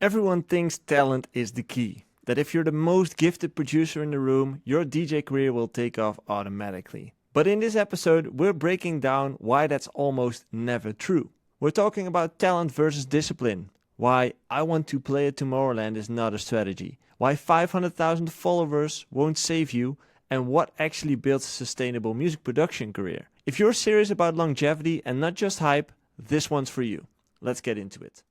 Everyone thinks talent is the key. That if you're the most gifted producer in the room, your DJ career will take off automatically. But in this episode, we're breaking down why that's almost never true. We're talking about talent versus discipline. Why I want to play at Tomorrowland is not a strategy. Why 500,000 followers won't save you. And what actually builds a sustainable music production career. If you're serious about longevity and not just hype, this one's for you. Let's get into it.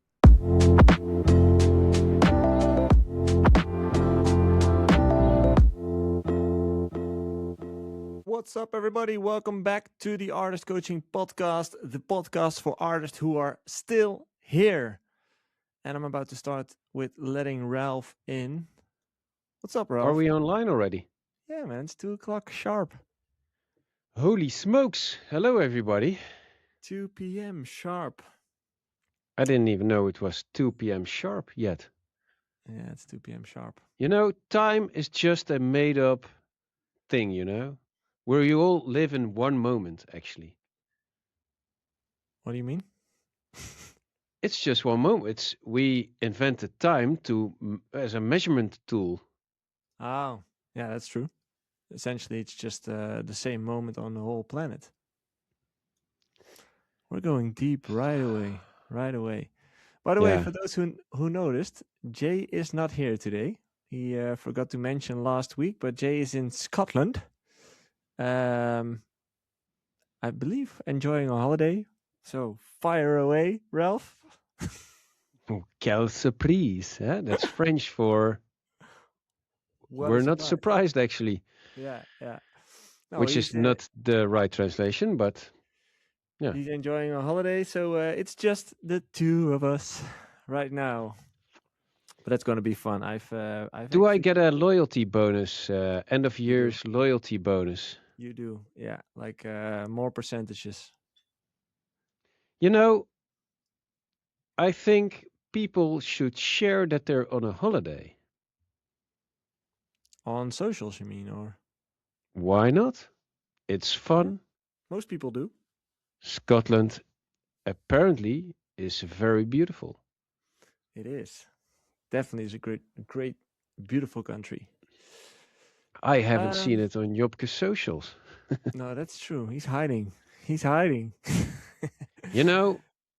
What's up, everybody? Welcome back to the Artist Coaching Podcast, the podcast for artists who are still here. And I'm about to start with letting Ralph in. What's up, Ralph? Are we online already? Yeah, man, it's 2 o'clock sharp. Holy smokes. Hello, everybody. 2 p.m. sharp. I didn't even know it was 2 p.m. sharp yet. Yeah, it's 2 p.m. sharp. You know, time is just a made-up thing, where you all live in one moment, actually. What do you mean? It's just one moment. We invented time as a measurement tool. Oh, yeah, that's true. Essentially, it's just the same moment on the whole planet. We're going deep right away. By the way, for those who noticed, Jay is not here today. He forgot to mention last week, but Jay is in Scotland. I believe enjoying a holiday. So fire away, Ralph. Quelle surprise. Huh? That's French for we're not surprised, actually. Yeah. No, which is not the right translation, but yeah. He's enjoying a holiday, so it's just the two of us right now. But that's going to be fun. Do I get a loyalty bonus, end of year's loyalty bonus? You do, yeah, like more percentages. I think people should share that they're on a holiday. On socials, you mean, or? Why not? It's fun. Most people do. Scotland apparently is very beautiful. It is. Definitely is a great, beautiful country. I haven't seen it on Jobke's socials. No, that's true. He's hiding.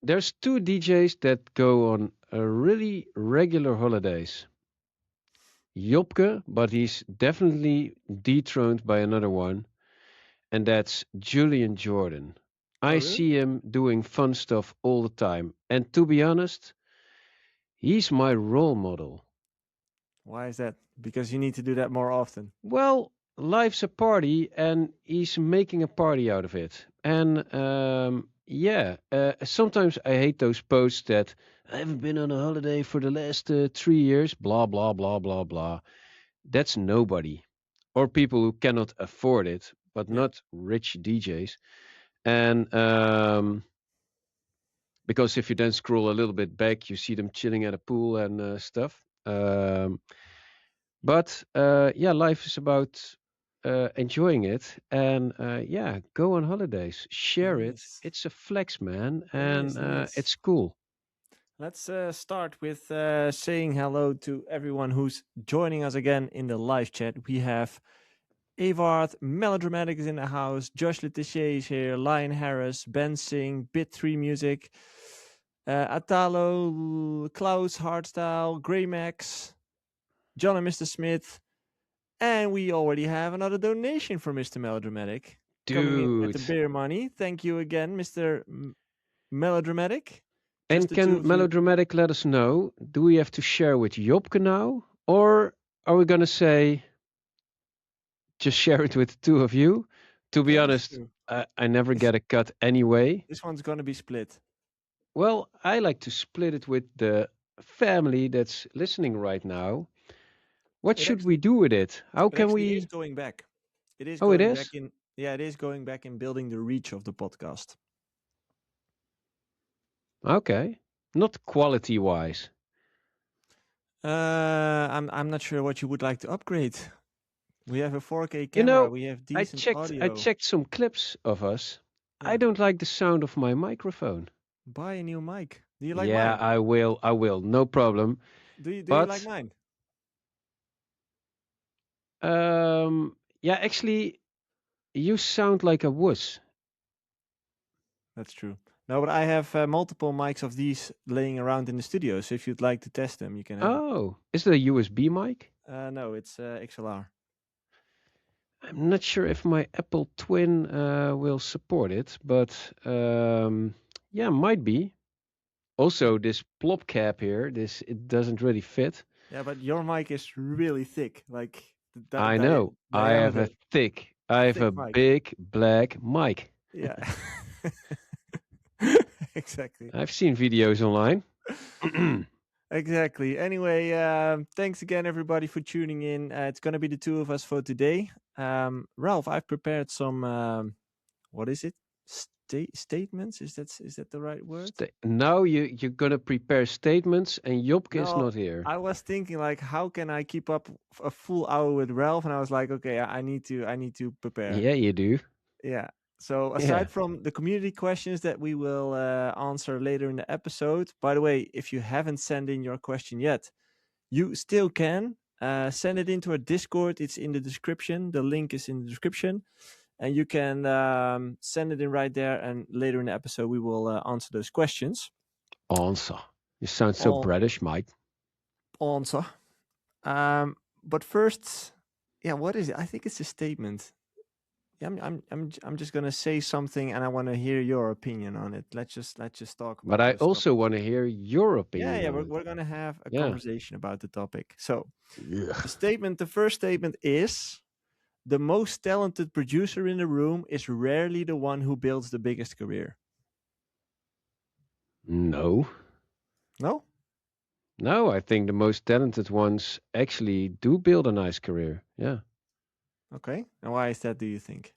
There's two DJs that go on a really regular holidays. Jobke, but he's definitely dethroned by another one, and that's Julian Jordan. I see him doing fun stuff all the time, and to be honest, he's my role model. Why is that? Because you need to do that more often. Well, life's a party, and he's making a party out of it. And sometimes I hate those posts that I haven't been on a holiday for the last 3 years, blah, blah, blah, blah, blah. That's nobody. Or people who cannot afford it, but not rich DJs. And because if you then scroll a little bit back, you see them chilling at a pool and stuff. But life is about enjoying it, and go on holidays, share it. It's a flex, man, and it's cool. Let's start with saying hello to everyone who's joining us again in the live chat. We have Evard, Melodramatic is in the house, Josh Letitia is here, Lion Harris, Ben Singh, Bit3 Music, Atalo, Klaus Hardstyle, Grey Max, John and Mr. Smith, and we already have another donation from Mr. Melodramatic. Coming in at the beer money. Thank you again, Mr. Melodramatic. And can Melodramatic let us know, do we have to share with Jobke now? Or are we going to say, just share it with the two of you? To be honest, I never get a cut anyway. This one's going to be split. Well, I like to split it with the family that's listening right now. What should we do with it? How can we? It is going back. It is. Oh, it is? It is going back in building the reach of the podcast. Okay. Not quality-wise. I'm not sure what you would like to upgrade. We have a 4K camera. We have decent audio. I checked some clips of us. Yeah. I don't like the sound of my microphone. Buy a new mic. Do you like mine? I will. No problem. Do you like But mine? yeah, actually, you sound like a wuss. That's true. No, but I have multiple mics of these laying around in the studio. So if you'd like to test them, you can have it. Oh, is it a USB mic? No, it's XLR. I'm not sure if my Apple Twin will support it, but yeah, might be. Yeah, Also, this plop cap here, this it doesn't really fit. yeah, but your mic is really thick, like the I know. I have diameter, I have thick a mic. big black mic. Yeah, exactly. I've seen videos online. Exactly. Anyway, thanks again, everybody, for tuning in. It's going to be the two of us for today. Ralph, I've prepared some, what is it? Statements? Is that the right word? Now you're gonna prepare statements, and Jobke is No, not here. I was thinking like, how can I keep up a full hour with Ralph? And I was like, okay, I need to prepare. Yeah, you do. Yeah. So Yeah. aside from the community questions that we will answer later in the episode, by the way, if you haven't sent in your question yet, you still can send it into our Discord. It's in the description. The link is in the description, and you can send it in right there. And later in the episode, we will answer those questions. Answer. You sound so All British, Mike. answer. But first, yeah, what is it? I think it's a statement. Yeah, I'm just gonna say something, and I want to hear your opinion on it. Let's just talk But about I those also topics. want to hear your Yeah, opinion yeah, on we're it. we're gonna have a Yeah. conversation about the topic. So Yeah. the first statement is the most talented producer in the room is rarely the one who builds the biggest career. No. No? No, I think the most talented ones actually do build a nice career. Yeah. Okay. And why is that, do you think?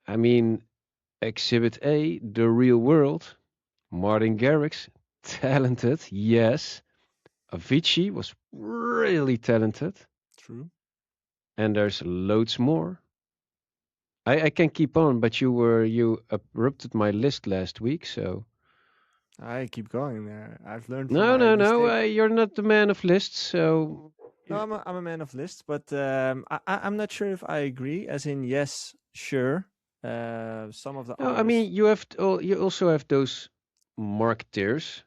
I mean, Exhibit A, The Real World, Martin Garrix, talented, yes. Avicii was really talented, True. and there's loads more. I can keep on, but you abrupted my list last week, so I keep going there. I've learned from no, my no, no. mistakes. You're not the man of lists, so No, I'm a man of lists, but I'm not sure if I agree. As in, yes, sure. Some of the no. I artists. mean, you also have those marketeers.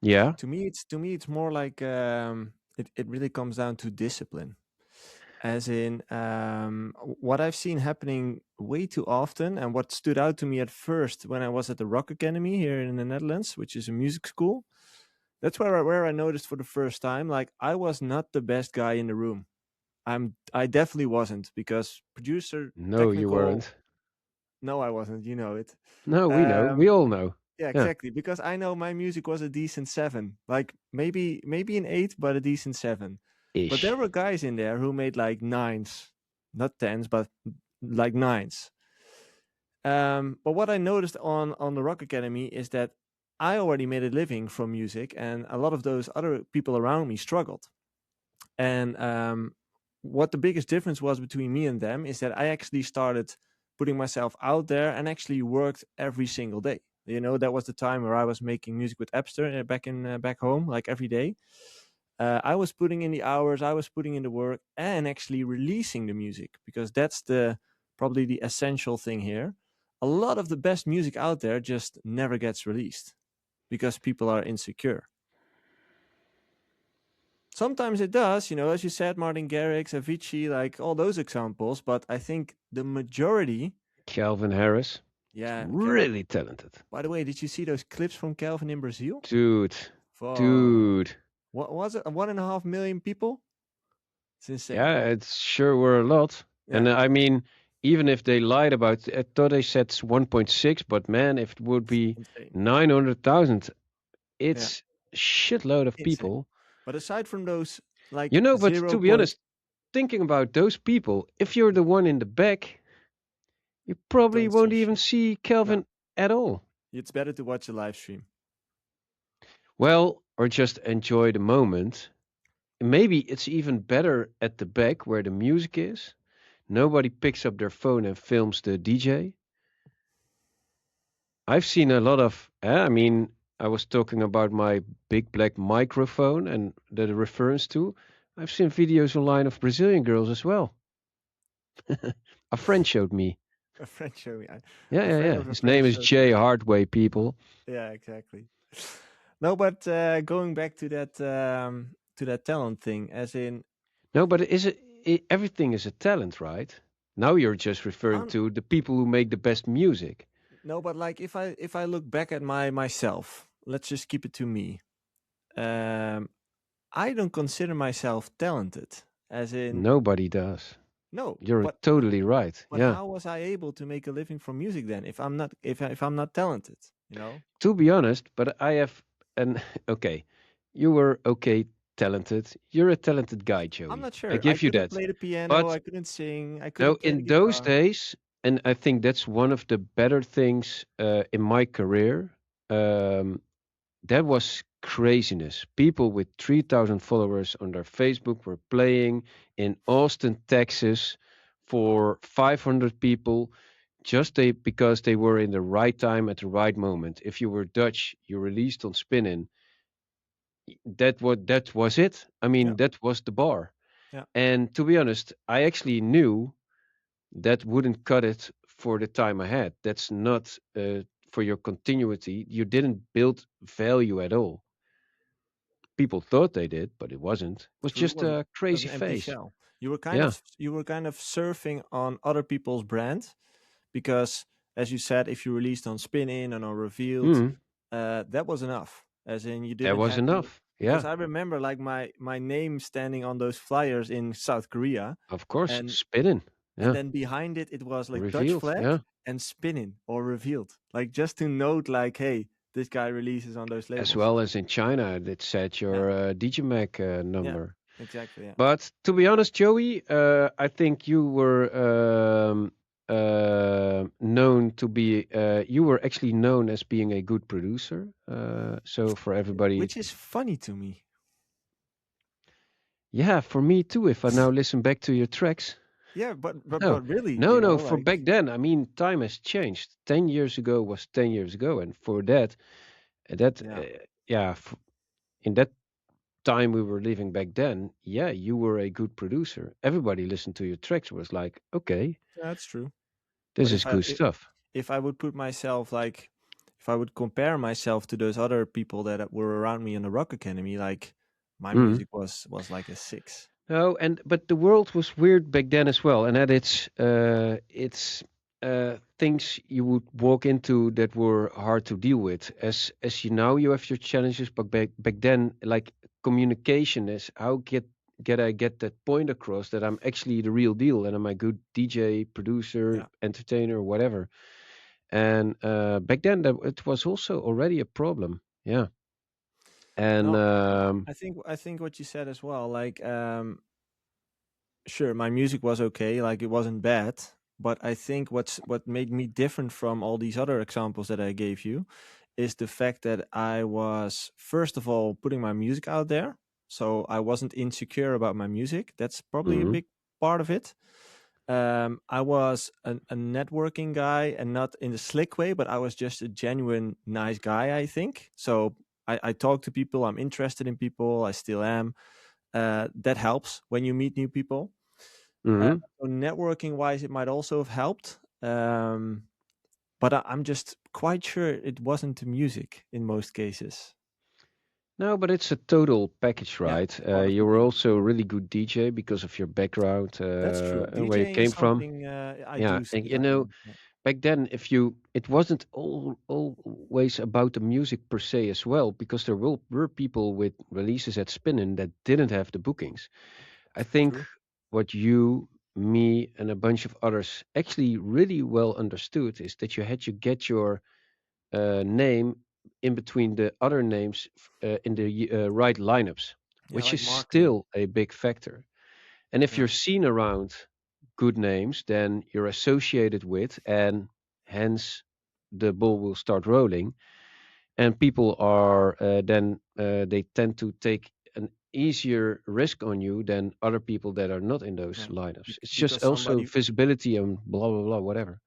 Yeah. To me it's more like it really comes down to discipline. As in, what I've seen happening way too often, and what stood out to me at first when I was at the Rock Academy here in the Netherlands, which is a music school. That's where I noticed for the first time, like I was not the best guy in the room. I definitely wasn't, because producer, No, you technical. weren't. No, I wasn't. You know it. No, we know. Um, We all know. yeah, Yeah. exactly. Because I know my music was a decent 7, like maybe an 8, but a decent 7. But there Ish. were guys in there who made like 9s, not 10s, but like 9s. But what I noticed on the Rock Academy is that I already made a living from music, and a lot of those other people around me struggled. And what the biggest difference was between me and them is that I actually started putting myself out there and actually worked every single day. That was the time where I was making music with Epster back home, like every day. I was putting in the hours, I was putting in the work, and actually releasing the music, because that's probably the essential thing here. A lot of the best music out there just never gets released because people are insecure. Sometimes it does, as you said, Martin Garrix, Avicii, like all those examples. But I think the majority, Calvin Harris. yeah. Really talented. By the way, did you see those clips from Calvin in Brazil? Dude. Whoa. Dude. What was it? 1.5 million people? It's insane. Yeah, it sure were a lot. Yeah, And I mean, even if they lied about, I thought they said 1.6, but man, if it would it's be insane. 900,000, Yeah, it's a shitload of insane. people. But aside from those, like You know, but zero to be point, honest, thinking about those people, if you're the one in the back, you probably don't see won't even shit. see No, Kelvin at all. it's better to watch a live stream. Well, or just enjoy the moment. Maybe it's even better at the back where the music is. Nobody picks up their phone and films the DJ. I've seen a lot of, I mean, I was talking about my big black microphone and the reference to. I've seen videos online of Brazilian girls as well. A friend showed me. A friend showed me. Yeah, A yeah, friend yeah. of a His friend name is showed me. Jay Hardway, people. Yeah, exactly. No, but going back to that talent thing, as in, No, but everything is a talent, right? Now you're just referring I'm, to the people who make the best music. no, but like if I look back at myself, let's just keep it to me. Um, I don't consider myself talented, as in, Nobody does. no, You're totally right. but Yeah. how was I able to make a living from music then if I'm not if I'm not talented, you know? To be honest, but I have an okay. You were okay, talented. You're a talented guy, I'm Joey. not I sure. I give you couldn't that. play the piano, But I couldn't sing, I no, couldn't play the in those guitar. days, and I think that's one of the better things in my career. Um, that was craziness. People with 3,000 followers on their Facebook were playing in Austin, Texas for 500 people just because they were in the right time at the right moment. If you were Dutch, you released on Spinnin'. That was it. I Yeah, mean, that was the bar. yeah. And to be honest, I actually knew that wouldn't cut it for the time ahead. That's not for your continuity. You didn't build value at all. People thought they did, but it wasn't. It was True, just a it was crazy an empty phase. shell. Yeah. You were kind of surfing on other people's brand because, as you said, if you released on Spin-In and on Revealed, Mm, that was enough. As in, you that didn't was have to. enough. Because Yeah, I remember like my name standing on those flyers in South Korea, of course. and Spinning. and Yeah. then behind it it was like Dutch Revealed. flag Yeah. and Spinning or Revealed, like just to note like, hey, this guy releases on those As labels. well as in China, that said Yeah, your Digimag yeah, number. exactly. Yeah. But to be honest, Joey, I think you were known to be, you were actually known as being a good producer. So for everybody, Which is funny to me. yeah, for me too, if I now listen back to your tracks. Yeah, No, but really, no, you no, know, for back like, then, I mean, time has changed. 10 years ago was 10 years ago. And for that, that, yeah. yeah, in that time we were living back then, yeah, you were a good producer. Everybody listened to your tracks was like, okay, That's true. this But is good stuff. if I would put myself like, if I would compare myself to those other people that were around me in the Rock Academy, like my Mm. music was like a 6. No, and but the world was weird back then as well, and that it's things you would walk into that were hard to deal with. As you now, you have your challenges, but back then, like communication is how get I get that point across that I'm actually the real deal and I'm a good DJ, producer, Yeah. entertainer, whatever. And back then, it was also already a problem. Yeah, and No, I think what you said as well, like, sure, my music was okay, like it wasn't bad, but I think what made me different from all these other examples that I gave you is the fact that I was first of all putting my music out there, so I wasn't insecure about my music. That's probably a mhm. big part of it. I was a networking guy, and not in the slick way, but I was just a genuine nice guy, I think. So I talk to people, I'm interested in people, I still am. That helps when you meet new people. Uh, Mhm. so networking wise, it might also have helped. But I'm just quite sure it wasn't the music in most cases. No, but it's a total package, Yeah, right? it's part of You the were deal. also a really good DJ because of your background That's true. and where you DJing is came from. something I Yeah, do and sometimes. Yeah. back then, if you, it wasn't always about the music per se as well, because were people with releases at Spinnin' that didn't have the bookings. I think True. what you, me, and a bunch of others actually really well understood is that you had to get your name in between the other names in the right lineups, Yeah, which like is marketing. still a big factor. And if Yeah. you're seen around good names, then you're associated with, and hence the ball will start rolling. And people are they tend to take an easier risk on you than other people that are not in those Yeah. lineups. It's just Because also somebody visibility and blah blah blah whatever.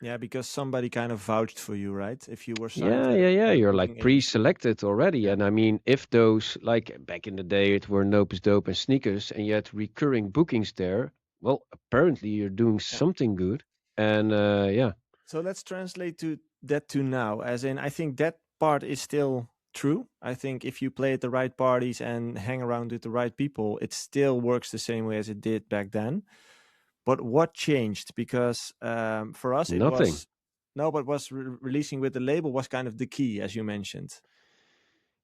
Yeah, because somebody kind of vouched for you, right? If you were signed Yeah, with yeah, yeah. a You're like booking agency. pre-selected already. Yeah, And I mean, if those, like back in the day, it were Nopes Dope and sneakers, and you had recurring bookings there, well, apparently you're doing yeah. something good. And yeah, So let's translate to that to now, as in, I think that part is still true. I think if you play at the right parties and hang around with the right people, it still works the same way as it did back then. But what changed? Because for us, it nothing. was no, but was releasing with the label was kind of the key, as you mentioned.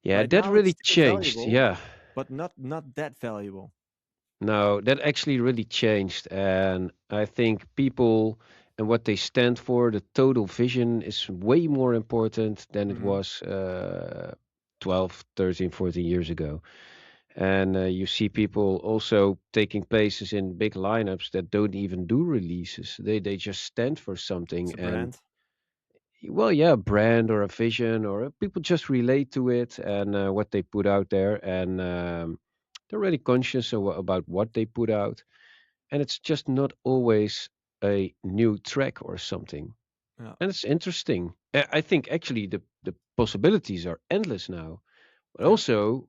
Yeah, Right that now, it's really still changed. valuable, Yeah. but not that valuable. No, that actually really changed. And I think people and what they stand for, the total vision is way more important than it Hmm. was 12, 13, 14 years ago. And you see people also taking places in big lineups that don't even do releases. They just stand for It's something. a And brand. well, yeah, a brand or a vision, or people just relate to it and what they put out there. And they're really conscious about what they put out, and it's just not always a new track or something. Yeah, And it's interesting. I think actually the possibilities are endless now, but yeah. also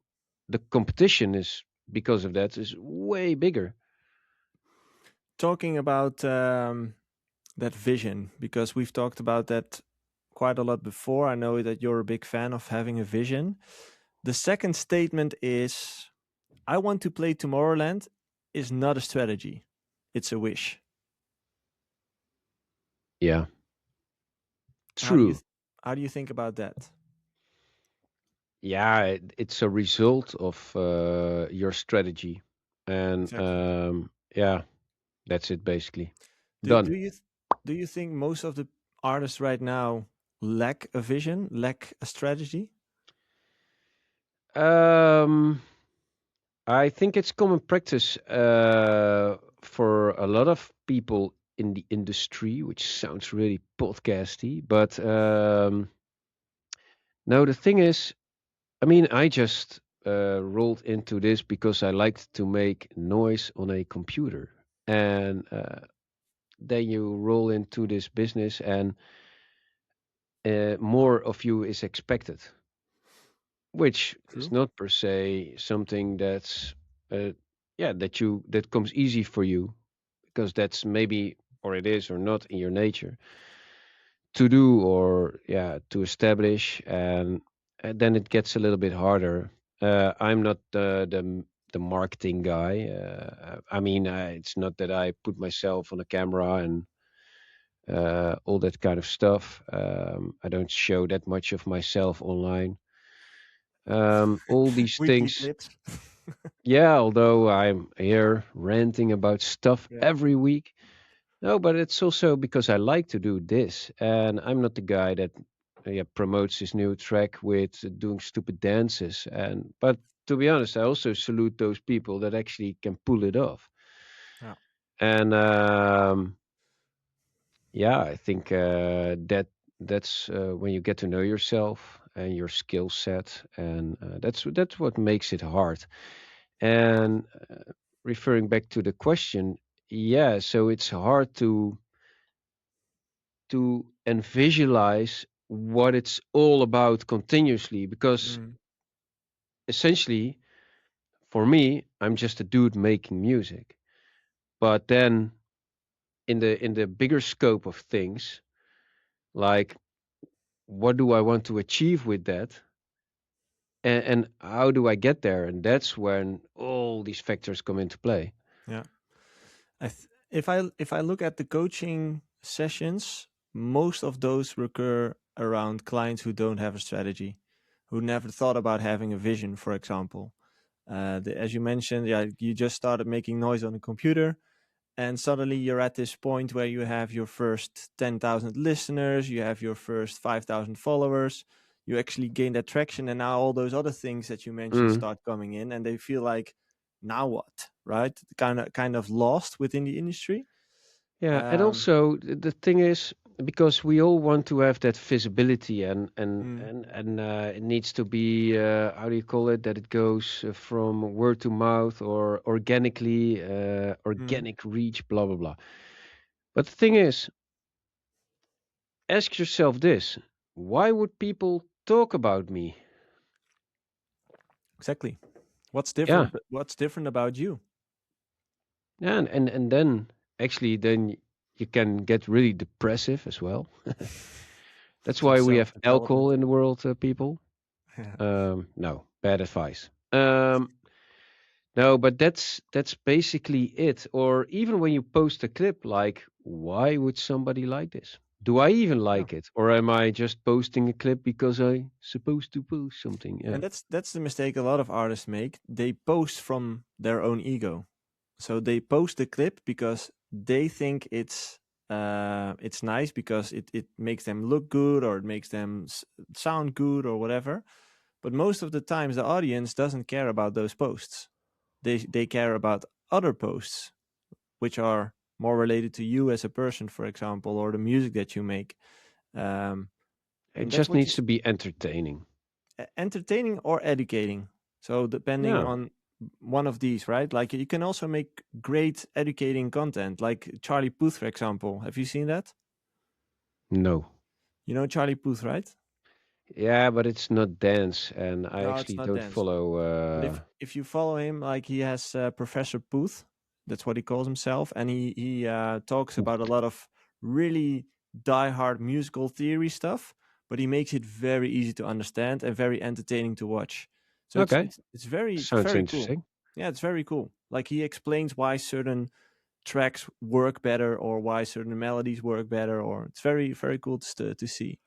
the competition is, because of that, is way bigger. Talking about that vision, because we've talked about that quite a lot before. I know that you're a big fan of having a vision. The second statement is, I want to play Tomorrowland is not a strategy. It's a wish. Yeah, How do you true. how do you think about that? Yeah, it's a result of your strategy, and Exactly. yeah, that's it basically. Do Done. do you do you think most of the artists right now lack a vision, lack a strategy? Um, I think it's common practice for a lot of people in the industry, which sounds really podcasty. But no, the thing is, I mean, I just rolled into this because I liked to make noise on a computer. And then you roll into this business, and more of you is expected, which is True. not per se something that's, uh, yeah, that comes easy for you, because that's maybe, or it is or not in your nature to do, or yeah, to establish. And then it gets a little bit harder. I'm not the marketing guy. I mean, it's not that I put myself on a camera and all that kind of stuff. I don't show that much of myself online. All these Weekly things. clips. Yeah, although I'm here ranting about stuff Yeah. every week. No, but it's also because I like to do this, and I'm not the guy that yeah, promotes his new track with doing stupid dances. And but to be honest, I also salute those people that actually can pull it off. Yeah. And yeah, I think that's when you get to know yourself and your skill set, and that's what makes it hard. And referring back to the question, yeah, so it's hard to and visualize what it's all about continuously, because Mm. essentially for me, I'm just a dude making music. But then in the bigger scope of things, like what do I want to achieve with that, and how do I get there? And that's when all these factors come into play. Yeah. If I look at the coaching sessions, most of those recur around clients who don't have a strategy, who never thought about having a vision, for example. As you mentioned, yeah, you just started making noise on a computer, and suddenly you're at this point where you have your first 10,000 listeners, you have your first 5,000 followers, you actually gain that traction, and now all those other things that you mentioned Mm. start coming in, and they feel like, now what, right? Kind of lost within the industry. Yeah, and um also the thing is, because we all want to have that visibility, mm, and it needs to be how do you call it, that it goes from word to mouth or organically, mm, organic reach, blah blah blah. But the thing is, Ask yourself this: why would people talk about me? Exactly. What's Yeah, different? What's different about you? yeah, and then actually you can get really depressive as well. That's Some why we have self-development. alcohol in the world, people. Yeah. No, bad advice. No, but that's basically it. Or even when you post a clip, like, why would somebody like this? Do I even Yeah. like it, or am I just posting a clip because I supposed to post something? Yeah. And that's the mistake a lot of artists make. They post from their own ego. So they post the clip because they think it's nice because it makes them look good or it makes them sound good or whatever. But most of the times the audience doesn't care about those posts. They care about other posts which are more related to you as a person, for example, or the music that you make. Um, It and that's just what you needs to be entertaining. entertaining or educating. So depending Yeah. on one of these, right? Like you can also make great educating content, like Charlie Puth, for example. Have you seen that? No. You know Charlie Puth, right? Yeah, but it's not dance, and I No, it's actually not don't dance. follow. But if you follow him, like he has Professor Puth, that's what he calls himself, and he talks about a lot of really diehard musical theory stuff, but he makes it very easy to understand and very entertaining to watch. So it's Okay, it's it's very it's sounds very cool. interesting. Yeah, it's very cool. Like he explains why certain tracks work better or why certain melodies work better, or it's very cool to see.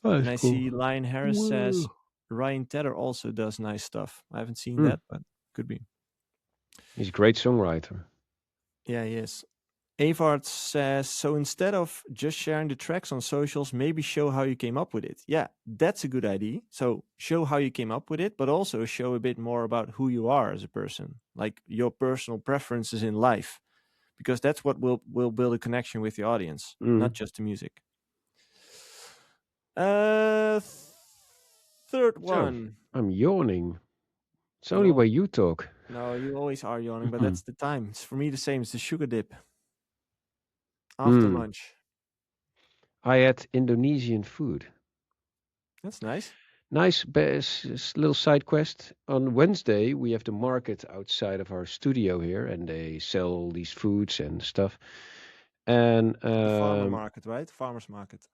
Oh, And that's I cool. see Lion Harris says Whoa. Ryan Tedder also does nice stuff. I haven't seen Hmm. that, but could be. He's a great songwriter. Yeah, he is. Avard says, so instead of just sharing the tracks on socials, maybe show how you came up with it. Yeah, that's a good idea. So show how you came up with it, but also show a bit more about who you are as a person, like your personal preferences in life, because that's what will build a connection with the audience, not Mm. just the music. Uh, third So, one. I'm yawning. It's only Yawn. when you talk. No, you always are yawning, but that's the time. It's for me the same. It's the sugar dip after Hmm. lunch. I had Indonesian food. That's nice. Nice little side quest. On Wednesday, we have the market outside of our studio here, and they sell all these foods and stuff. And The farmer market, right? Farmers market.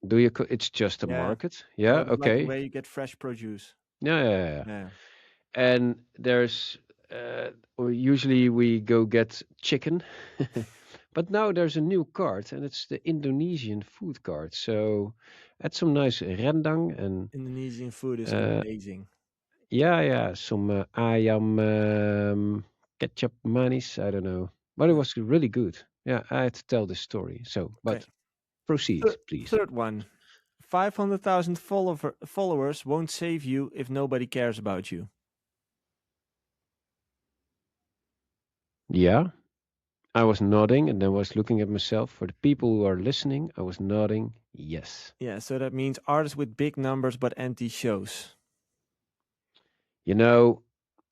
it's just a Yeah. market? Yeah, Yeah, but like okay. where you get fresh produce. Yeah, yeah, yeah. Yeah. And usually we go get chicken, but now there's a new cart, and it's the Indonesian food cart. So had some nice rendang and Indonesian food is uh, amazing. yeah, yeah, some ayam ketchup manis. I don't know, but it Yeah. was really good. Yeah, I had to tell this story. So, Okay. but proceed, please. Third one. 500,000 followers won't save you if nobody cares about you. Yeah, I was nodding and then was looking at myself. For the people who are listening, I was nodding yes. Yeah, so that means artists with big numbers but empty shows. You know,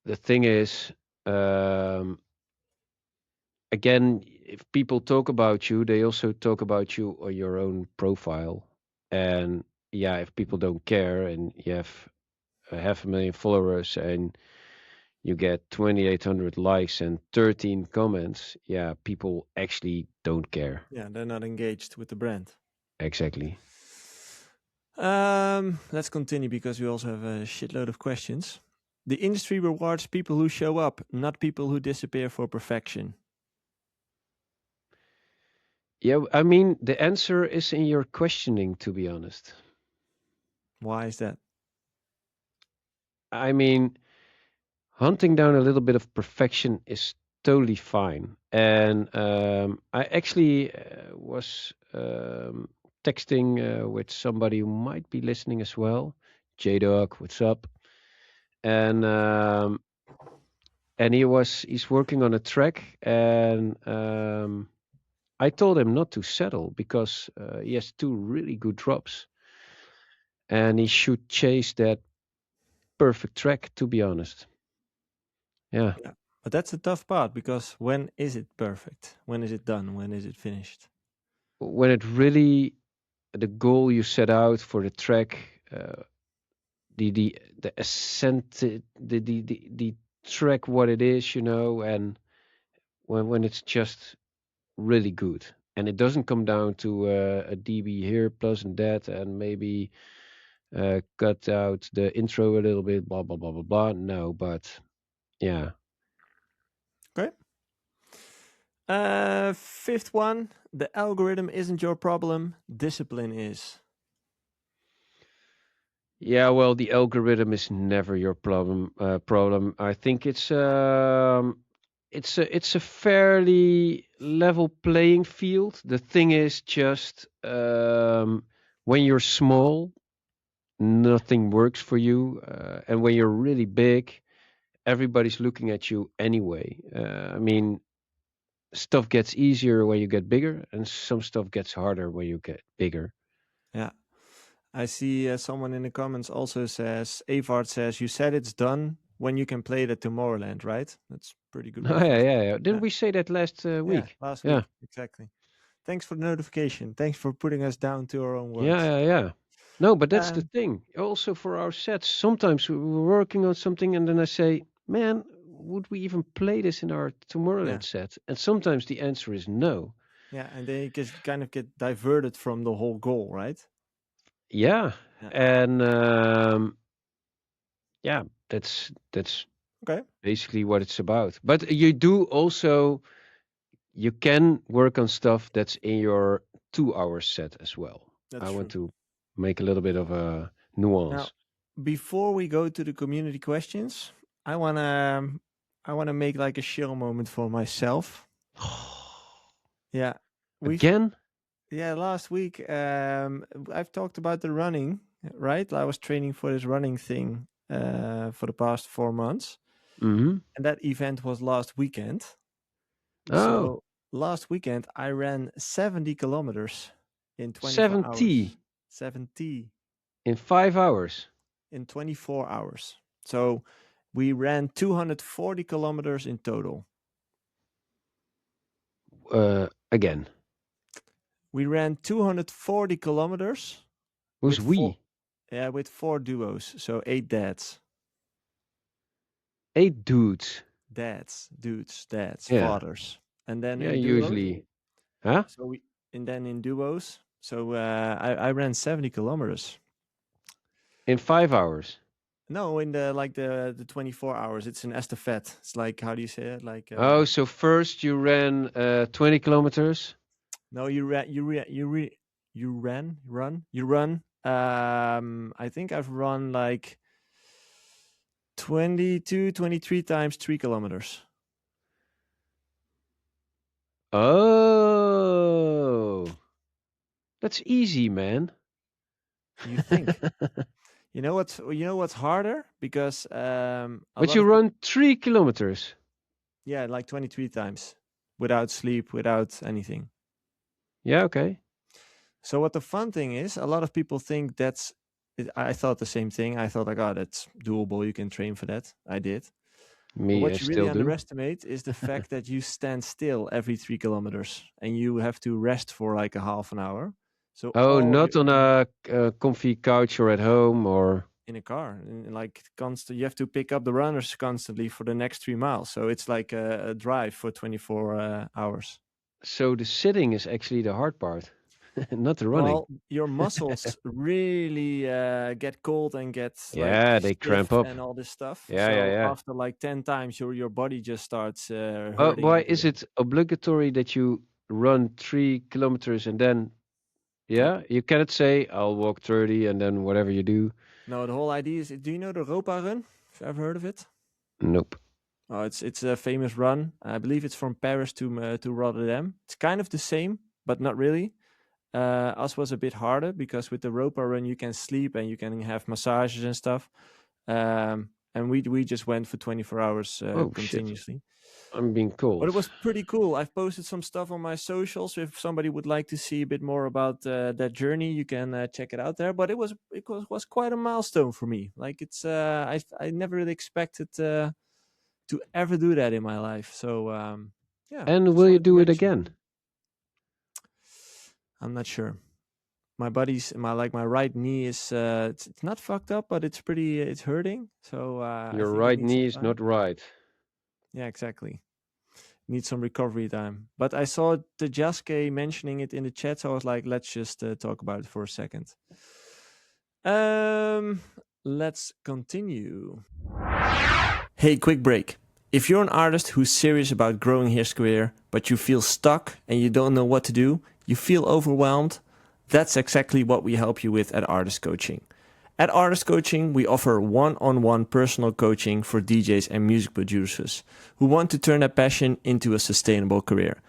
the thing is, um, again, if people talk about you, they also talk about you on your own profile. And yeah, if people don't care and you have a 500,000 followers and you get 2,800 likes and 13 comments, yeah, people actually don't care. Yeah, they're not engaged with the brand. Exactly. Let's continue because we also have a shitload of questions. The industry rewards people who show up, not people who disappear for perfection. Yeah, I mean, the answer is in your questioning, to be honest. Why is that? I mean, hunting down a little bit of perfection is totally fine. And I actually was texting with somebody who might be listening as well. J Dog, what's up? And he's working on a track, and I told him not to settle because he has two really good drops, and he should chase that perfect track. To be honest, yeah. Yeah. But that's the tough part because when is it perfect? When is it done? When is it finished? When it really the goal you set out for the track, the ascent, the track, what it is, and when it's just really good, and it doesn't come down to a dB here plus and that, and maybe cut out the intro a little bit, blah blah blah blah blah. No, but yeah. Okay. Fifth one, the algorithm isn't your problem, discipline is. Yeah, well, the algorithm is never your problem. I think it's a fairly level playing field. The thing is just when you're small, nothing works for you, and when you're really big, everybody's looking at you anyway. I mean, stuff gets easier when you get bigger, and some stuff gets harder when you get bigger. Yeah. I see someone in the comments also says, Avard says, you said it's done when you can play it at Tomorrowland, right? That's pretty good Oh, yeah, reference. yeah, yeah. Didn't Yeah, we say that last yeah, week? last Yeah. week, exactly. Thanks for the notification. Thanks for putting us down to our own Yeah, words. yeah, yeah. No, but that's the Um, thing. Also for our sets, sometimes we're working on something and then I say, man, would we even play this in our yeah, Tomorrowland set? And sometimes the answer is no. yeah, and they just kind of get diverted from the whole goal, right? Yeah. Yeah. And yeah, that's Okay, basically what it's about. But you do also you can work on stuff that's in your 2 hour set as well. that's I want true. to make a little bit of a Now, nuance. before we go to the community questions, I wanna make like a chill moment for myself. Yeah, we've Again? yeah last week I've talked about the running, right? I was training for this running thing for the past 4 months, Mm-hmm. and that event was last weekend. Oh, So last weekend I ran 70 kilometers in 24 hours. 70 70 in 5 hours. in 24 hours. So we ran 240 kilometers in total. Again. We ran 240 kilometers Who's with we? with 4 duos, so 8 dads. 8 dudes. Dudes, Yeah. fathers, and then Yeah, in duos. usually. Huh? So we and then in duos. So I ran 70 kilometers. In 5 hours. No, in the 24 hours. It's an estafette. It's like, how do you say it? Like Oh, so first you ran 20 kilometers. no, you run. I think I've run like 22, 23 times 3 kilometers. Oh, that's easy, man. You think? You know what's harder? Because a But lot you of people, run 3 kilometers. yeah, like 23 times without sleep, without anything. Yeah, okay. So what the fun thing is, a lot of people think I thought the same thing. I thought like, oh, that's doable. You can train for that. I did. But Me, I what you really still do. underestimate is the fact that you stand still every 3 kilometers and you have to rest for like a half an hour. So Oh, not on a comfy couch or at home or. in a car, and like constant, you have to pick up the runners constantly for the next 3 miles. So it's like a drive for 24 hours. So the sitting is actually the hard part, not the running. Well, your muscles really get cold and get like Yeah, they cramp stiff up. and all this stuff. Yeah, yeah, So yeah. after like 10 times, your body just starts hurting Why a is bit. it obligatory that you run 3 kilometers and then, No, yeah, you cannot say, I'll walk 30 and then whatever you do? no. The whole idea is, do you know the Europa Run? Have you ever heard of it? Nope. Oh, it's a famous run. I believe it's from Paris to Rotterdam. It's kind of the same, but not really. Us was a bit harder because with the Europa Run you can sleep and you can have massages and stuff. And we just went for 24 hours Oh, shit. continuously. I'm being cold. But it was pretty cool. I've posted some stuff on my socials. If somebody would like to see a bit more about that journey, you can check it out there. But it was quite a milestone for me. Like I never really expected to ever do that in my life. So yeah. And Just will you wanted to do it mention. again? I'm not sure. my my right knee is it's not fucked up, but it's pretty it's hurting. So I Your think it right needs some knee is time. not right. Yeah, exactly. Need some recovery time. But I saw the Jaske mentioning it in the chat, so I was like, let's just talk about it for a second. Let's continue. Hey, quick break. If you're an artist who's serious about growing his career, but you feel stuck and you don't know what to do, you feel overwhelmed, that's exactly what we help you with at Artist Coaching. At Artist Coaching, we offer one-on-one personal coaching for DJs and music producers who want to turn their passion into a sustainable career.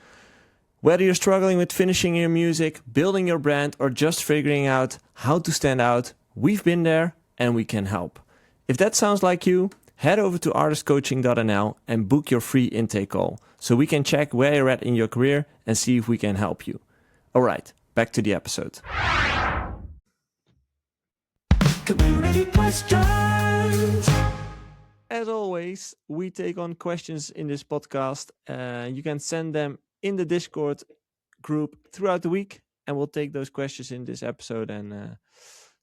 Whether you're struggling with finishing your music, building your brand, or just figuring out how to stand out, we've been there and we can help. If that sounds like you, head over to artistcoaching.nl and book your free intake call so we can check where you're at in your career and see if we can help you. All right, back to the episode. Community questions. As always, we take on questions in this podcast. You can send them in the Discord group throughout the week, and we'll take those questions in this episode and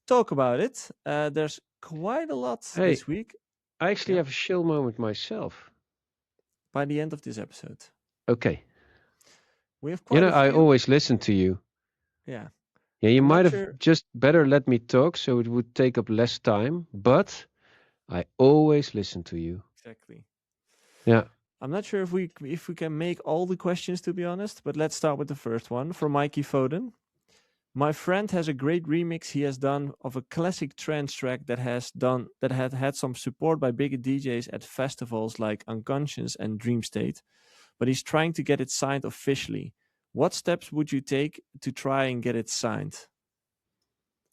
talk about it. There's quite a lot this week. I actually have a chill moment myself. By the end of this episode. Okay. We have quite a few. I always listen to you. Yeah. Yeah, you might have just better let me talk so it would take up less time, but I always listen to you. Exactly. Yeah. I'm not sure if we can make all the questions, to be honest, but let's start with the first one from Mikey Foden. My friend has a great remix he has done of a classic trance track that had some support by bigger DJs at festivals like Unconscious and Dream State, but he's trying to get it signed officially. What steps would you take to try and get it signed?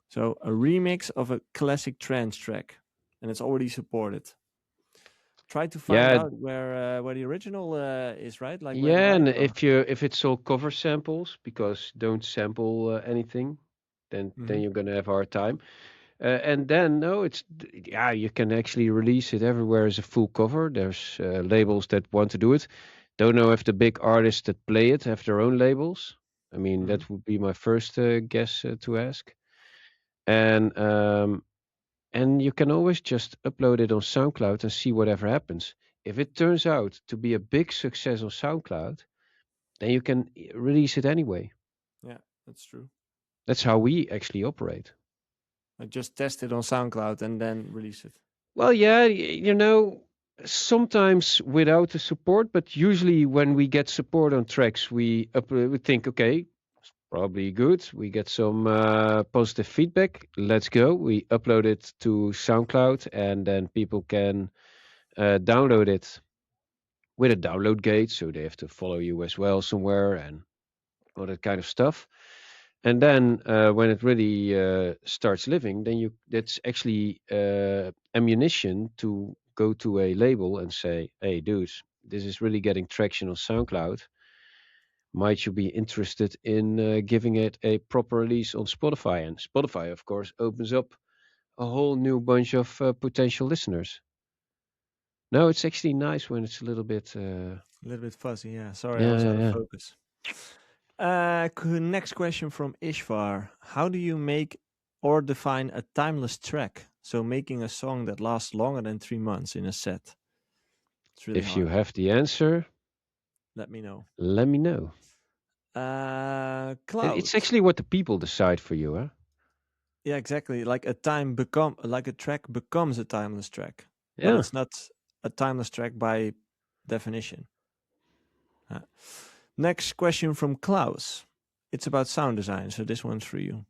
So a remix of a classic trance track, and it's already supported. Try to find out where the original is, right? Like and if it's all cover samples, because don't sample anything, then you're gonna have a hard time. And then you can actually release it everywhere as a full cover. There's labels that want to do it. Don't know if the big artists that play it have their own labels. I mean, that would be my first guess to ask. And you can always just upload it on SoundCloud and see whatever happens. If it turns out to be a big success on SoundCloud, then you can release it anyway. Yeah, that's true. That's how we actually operate. I just test it on SoundCloud and then release it. Well, yeah, sometimes without the support, but usually when we get support on tracks, we think, okay, it's probably good. We get some positive feedback. Let's go. We upload it to SoundCloud, and then people can download it with a download gate. So they have to follow you as well somewhere and all that kind of stuff. And then when it really starts living, then that's actually ammunition to go to a label and say, hey, dudes, this is really getting traction on SoundCloud. Might you be interested in giving it a proper release on Spotify? And Spotify, of course, opens up a whole new bunch of potential listeners. No, it's actually nice when it's a little bit fuzzy. Yeah, sorry, I was out of focus. Next question from Ishvar. How do you make or define a timeless track? So making a song that lasts longer than 3 months in a set. It's really hard. You have the answer, let me know. Let me know. Cloud. It's actually what the people decide for you, huh? Yeah, exactly. Like a track becomes a timeless track. Yeah. But it's not a timeless track by definition. Next question from Klaus. It's about sound design, so this one's for you.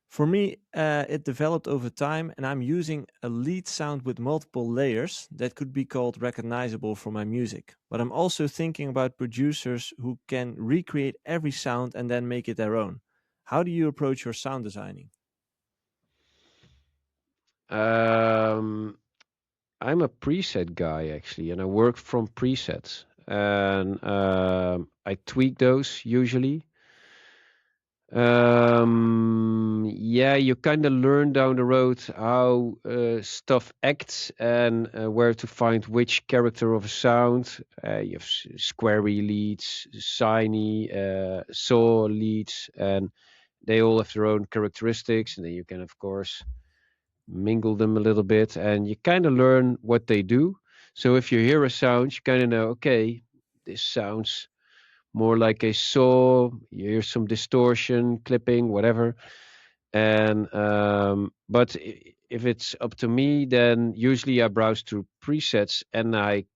For me, it developed over time, and I'm using a lead sound with multiple layers that could be called recognizable for my music. But I'm also thinking about producers who can recreate every sound and then make it their own. How do you approach your sound designing? I'm a preset guy, actually, and I work from presets. And I tweak those usually. You kind of learn down the road how stuff acts and where to find which character of a sound. You have squarey leads, shiny, saw leads, and they all have their own characteristics, and then you can, of course, mingle them a little bit, and you kind of learn what they do. So if you hear a sound, you kind of know, okay, this sounds more like a saw. You hear some distortion, clipping, whatever. And but if it's up to me, then usually I browse through presets and I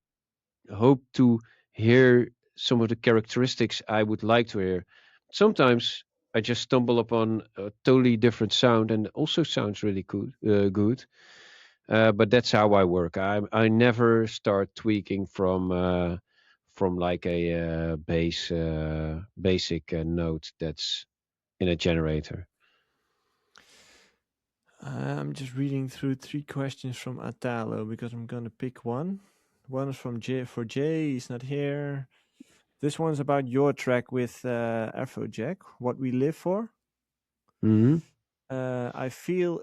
hope to hear some of the characteristics I would like to hear. Sometimes I just stumble upon a totally different sound and also sounds really good. Good. But that's how I work. I never start tweaking from like a basic note that's in a generator. I'm just reading through three questions from Atalo because I'm gonna pick one. One is from Jay. For Jay, he's not here. This one's about your track with Afrojack, What We Live For. Hmm. I feel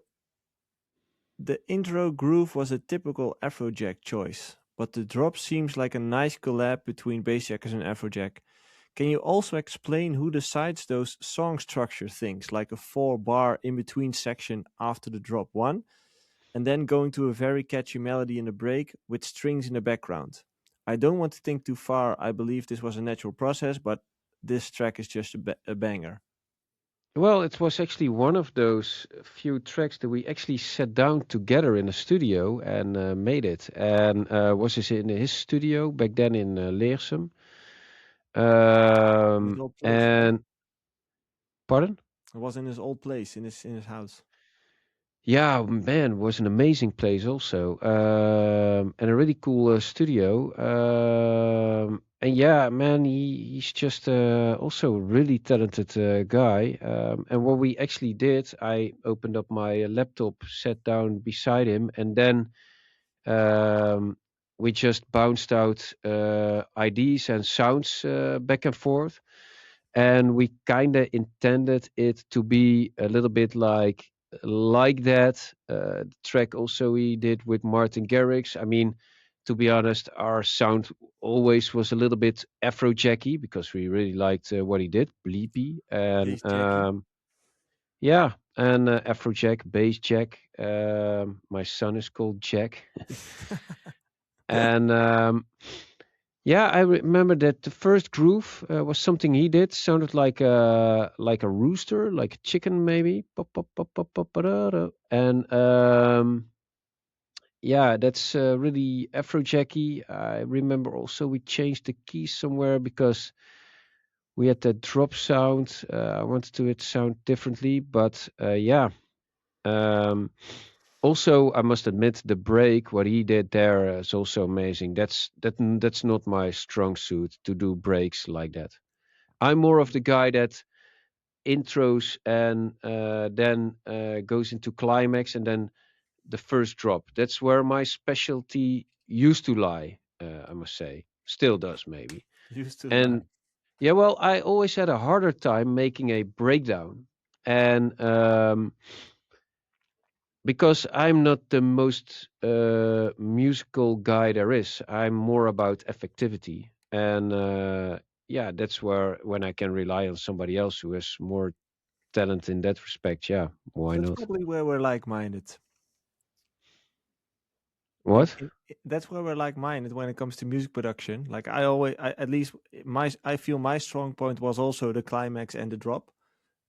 the intro groove was a typical Afrojack choice, but the drop seems like a nice collab between Bassjackers and Afrojack. Can you also explain who decides those song structure things, like a 4-bar in between section after the drop one, and then going to a very catchy melody in the break with strings in the background? I don't want to think too far. I believe this was a natural process, but this track is just a banger. Well, it was actually one of those few tracks that we actually sat down together in a studio and made it. And was this in his studio back then in Leersum? In his old place, right? And pardon? It was in his old place, in his house. Yeah, man, it was an amazing place also, and a really cool studio. And yeah, man, he's just also a really talented guy. And what we actually did, I opened up my laptop, sat down beside him, and then um, we just bounced out ideas and sounds back and forth. And we kind of intended it to be a little bit like that. The track also we did with Martin Garrix. I mean, to be honest, our sound always was a little bit Afro-jacky because we really liked what he did, bleepy, and Bass Jackie. yeah, and Afro-jack, bass jack. My son is called Jack, and yeah, I remember that the first groove was something he did. Sounded like a rooster, like a chicken maybe. Pop, pop, pop, pop, pop, ba-da-da. And yeah, that's really Afro-jacky. I remember also we changed the keys somewhere because we had that drop sound. I wanted to it sound differently, but yeah. Um, Also, I must admit the break, what he did there is also amazing. That's not my strong suit to do breaks like that. I'm more of the guy that intros and then goes into climax and then the first drop. That's where my specialty used to lie. I must say, still does maybe. Used to lie. And yeah, well, I always had a harder time making a breakdown, and because I'm not the most musical guy there is. I'm more about effectivity, and yeah, that's where when I can rely on somebody else who has more talent in that respect. Yeah, why That's not? probably where we're like-minded. What? That's where we're like-minded when it comes to music production. Like I always, at least I feel my strong point was also the climax and the drop,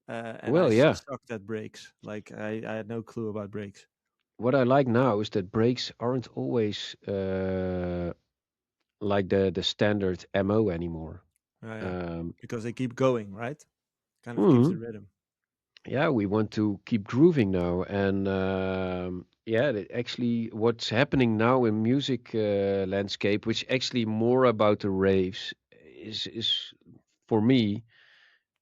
and I Well, yeah. sucked at breaks. Like I had no clue about breaks. What I like now is that breaks aren't always like the standard MO anymore. Yeah, Um, because they keep going, right? Kind of keeps the mhm. rhythm. Yeah, we want to keep grooving now, and yeah, actually, what's happening now in music landscape, which actually more about the raves, is for me,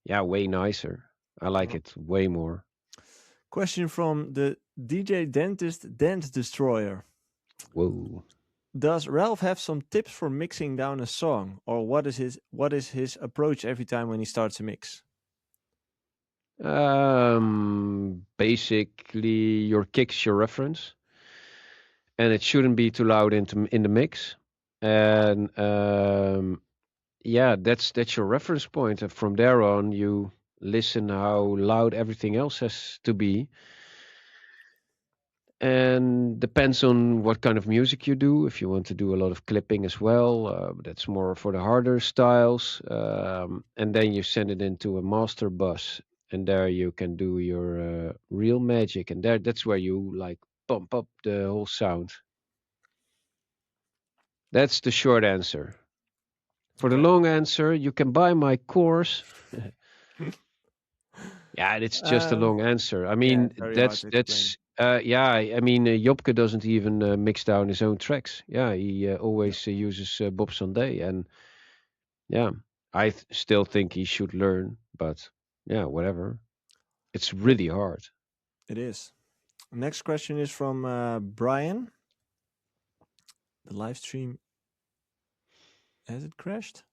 yeah, way nicer. I like Oh. it way more. Question from the DJ Dentist Dance Destroyer. Whoa. Does Ralph have some tips for mixing down a song, or what is his approach every time when he starts a mix? Basically, your kick's your reference, and it shouldn't be too loud in the mix, and yeah, that's your reference point, and from there on, you listen how loud everything else has to be. And depends on what kind of music you do. If you want to do a lot of clipping as well, that's more for the harder styles. And then you send it into a master bus, and there you can do your real magic. And that's where you like pump up the whole sound. That's the short answer. For the Okay. long answer, you can buy my course. Yeah, it's just a Um, long answer. I yeah, mean, it's very hard to explain. yeah. I mean, Jopke doesn't even mix down his own tracks. Yeah, he Yeah, always uses Bob Sunday, and yeah, still think he should learn, but yeah, whatever. It's yeah, really hard. it is. Next question is from Brian. The live stream, has it crashed?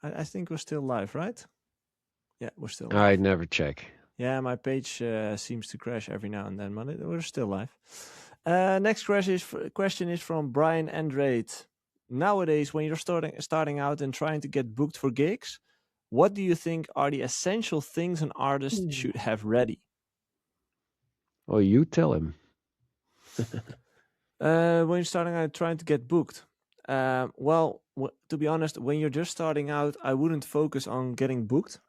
I think we're still live, right? Yeah, we're still I live. never check. Yeah, my page seems to crash every now and then, but we're still live. Next question is from Brian Andrade. Nowadays, when you're starting out and trying to get booked for gigs, what do you think are the essential things an artist should have ready? Oh, you tell him. When you're starting out trying to get booked, well, to be honest, when you're just starting out, I wouldn't focus on getting booked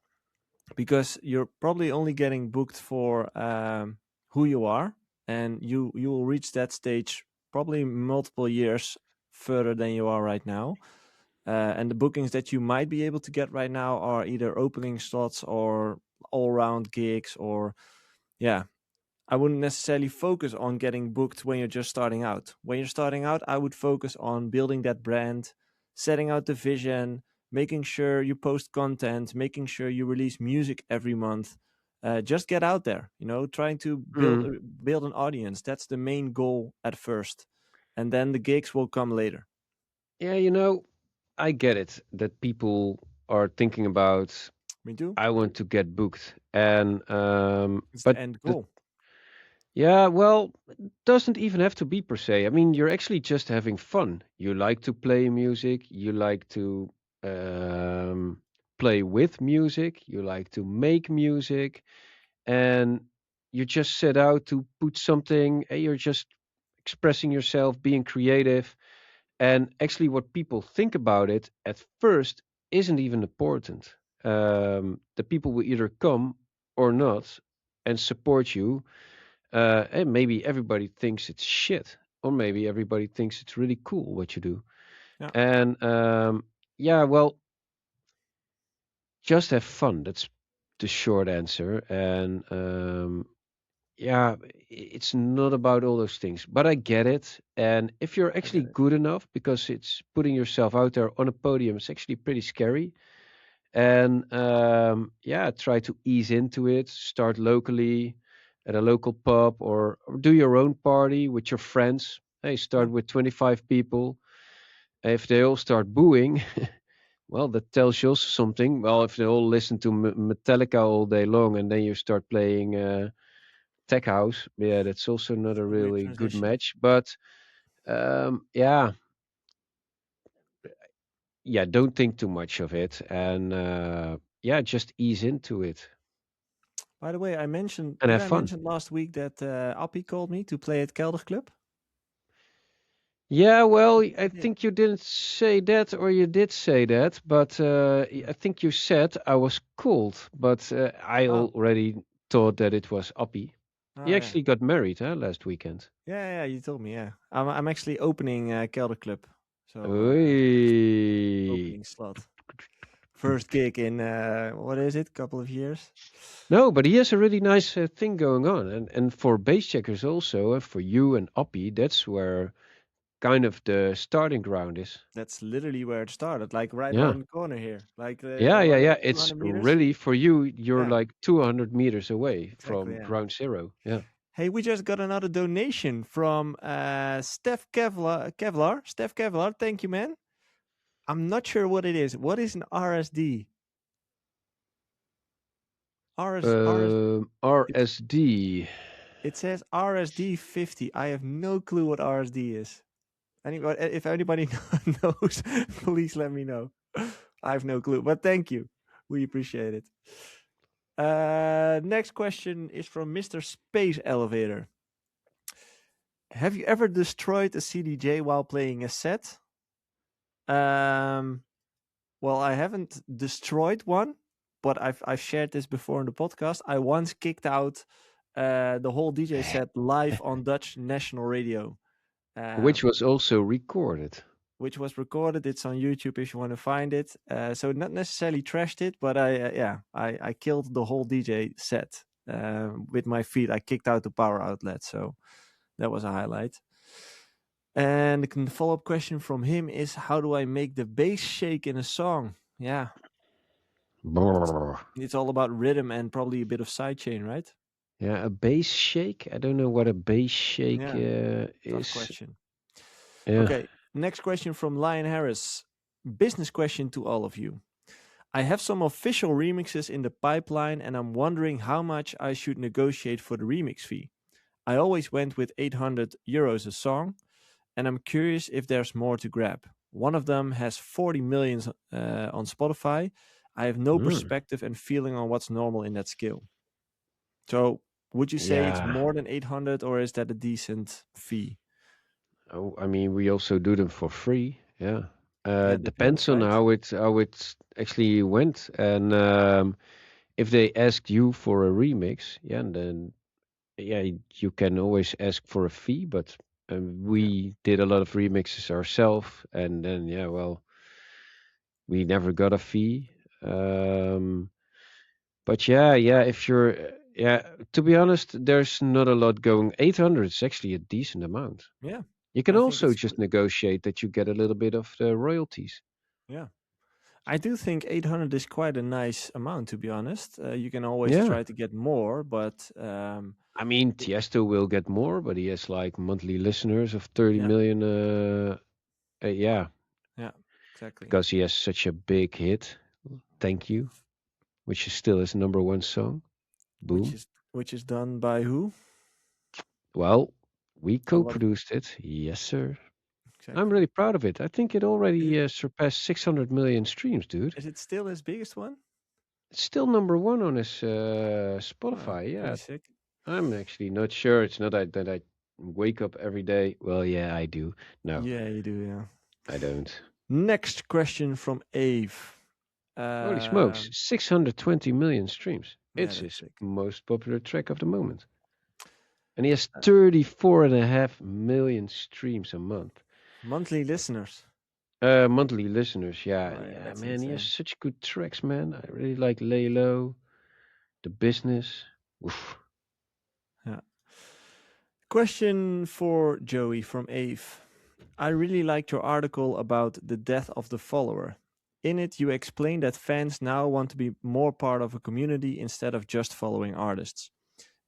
because you're probably only getting booked for who you are, and you will reach that stage probably multiple years further than you are right now. And the bookings that you might be able to get right now are either opening slots or all round gigs, or yeah, I wouldn't necessarily focus on getting booked when you're just starting out. When you're starting out, I would focus on building that brand, setting out the vision, making sure you post content, making sure you release music every month. Just get out there, trying to build Mm. build an audience. That's the main goal at first, and then the gigs will come later. Yeah, I get it that people are thinking about Me too. I want to get booked, and It's the but end the goal. yeah, well, it doesn't even have to be per se. I mean, you're actually just having fun. You like to play music, you like to um, play with music, you like to make music, and you just set out to put something, and you're just expressing yourself, being creative. And actually, what people think about it at first isn't even important. The people will either come or not and support you, and maybe everybody thinks it's shit, or maybe everybody thinks it's really cool what you do. Yeah, And yeah, well, just have fun. That's the short answer. And yeah, it's not about all those things, but I get it. And if you're I actually get it. good enough, because it's putting yourself out there on a podium, it's actually pretty scary. And yeah, try to ease into it. Start locally at a local pub, or do your own party with your friends. Hey, Yeah, start with 25 people. If they all start booing, well, that tells you also something. Well, if they all listen to Metallica all day long and then you start playing tech house, yeah, that's also not a a weird really good transition. match. But yeah, yeah, don't think too much of it, and yeah, just ease into it By the way, I mentioned, and did have I fun. mention last week that Appie called me to play at Kelder Club? Yeah, well, I I did. think you didn't say that, or you did say that, but I think you said I was cold, but I Oh, already thought that it was Appie. oh He yeah. actually got married, huh, last weekend. Yeah, you told me, yeah. I'm actually opening Kelder Club. So, Oei. opening slot. First gig in, what is it, couple of years? No, but he has a really nice thing going on, and for bass checkers also, for you and Appie, that's where kind of the starting ground is. That's literally where it started, like right Yeah. around the corner here. Like, Yeah, yeah, what, yeah. It's 200 meters? really for you, you're Yeah, like 200 meters away exactly, from yeah. ground zero. Yeah. Hey, we just got another donation from Steph Kevlar. Steph Kevlar, thank you, man. I'm not sure what it is. What is an RSD? RS, it's, RSD. it says RSD 50. I have no clue what RSD is. Anybody, if anybody knows, please let me know. I have no clue, but thank you. We appreciate it. Next question is from Mr. Space Elevator. Have you ever destroyed a CDJ while playing a set? Um, well, I haven't destroyed one, but I've shared this before in the podcast. I once kicked out the whole DJ set live on Dutch national radio, Which um, was also recorded. which was recorded. It's on YouTube if you want to find it. So not necessarily trashed it, but I killed the whole DJ set with my feet. I kicked out the power outlet, so that was a highlight. And the follow-up question from him is, how do I make the bass shake in a song? Yeah, Brrr. it's all about rhythm and probably a bit of sidechain, right? Yeah, a bass shake. I don't know what a bass shake Yeah, tough is. question. Yeah. Okay, next question from Lion Harris. Business question to all of you. I have some official remixes in the pipeline and I'm wondering how much I should negotiate for the remix fee. I always went with 800 euros a song, and I'm curious if there's more to grab. One of them has 40 million on Spotify. I have no perspective and feeling on what's normal in that scale. So, would you say it's Yeah. more than 800 or is that a decent fee? Oh, I mean, we also do them for free. Yeah. Yeah, Depends depends, on right? how it actually went, and if they asked you for a remix, yeah, and then yeah, you can always ask for a fee. But Yeah, we did a lot of remixes ourselves, and then yeah, well, we never got a fee. Um, but yeah, if you're yeah, to be honest, there's not a lot going. 800 is actually a decent amount. yeah. You can I think also it's just negotiate that you get a little bit of the royalties. yeah. I do think 800 is quite a nice amount, to be honest. You can always Yeah. try to get more, but I mean, it, Tiesto will get more, but he has like monthly listeners of 30 yeah, million. Yeah, yeah, exactly. because he has such a big hit. Thank you, which is still his number one song. Which Boom. is done by who? Well, we A lot of co-produced it. Yes, sir. I'm exactly. really proud of it. I think it already surpassed 600 million streams, dude. Is it still his biggest one? It's still number one on his Oh, Spotify. pretty Yeah, sick. I'm actually not sure. It's not that I wake up every day. Well, yeah, I do. No, Yeah, you do. Yeah. I don't. Next question from Ave. Holy smokes, 620 million streams. Yeah, It's that's his sick. most popular track of the moment. And he has Uh, 34.5 million streams a month. monthly listeners. Monthly listeners, yeah. Oh, yeah, Yeah, that's man, he has insane. such good tracks, man. I really like Lay Low, The Business. Oof. Yeah. Question for Joey from Ave. I really liked your article about the death of the follower. In it, you explain that fans now want to be more part of a community instead of just following artists.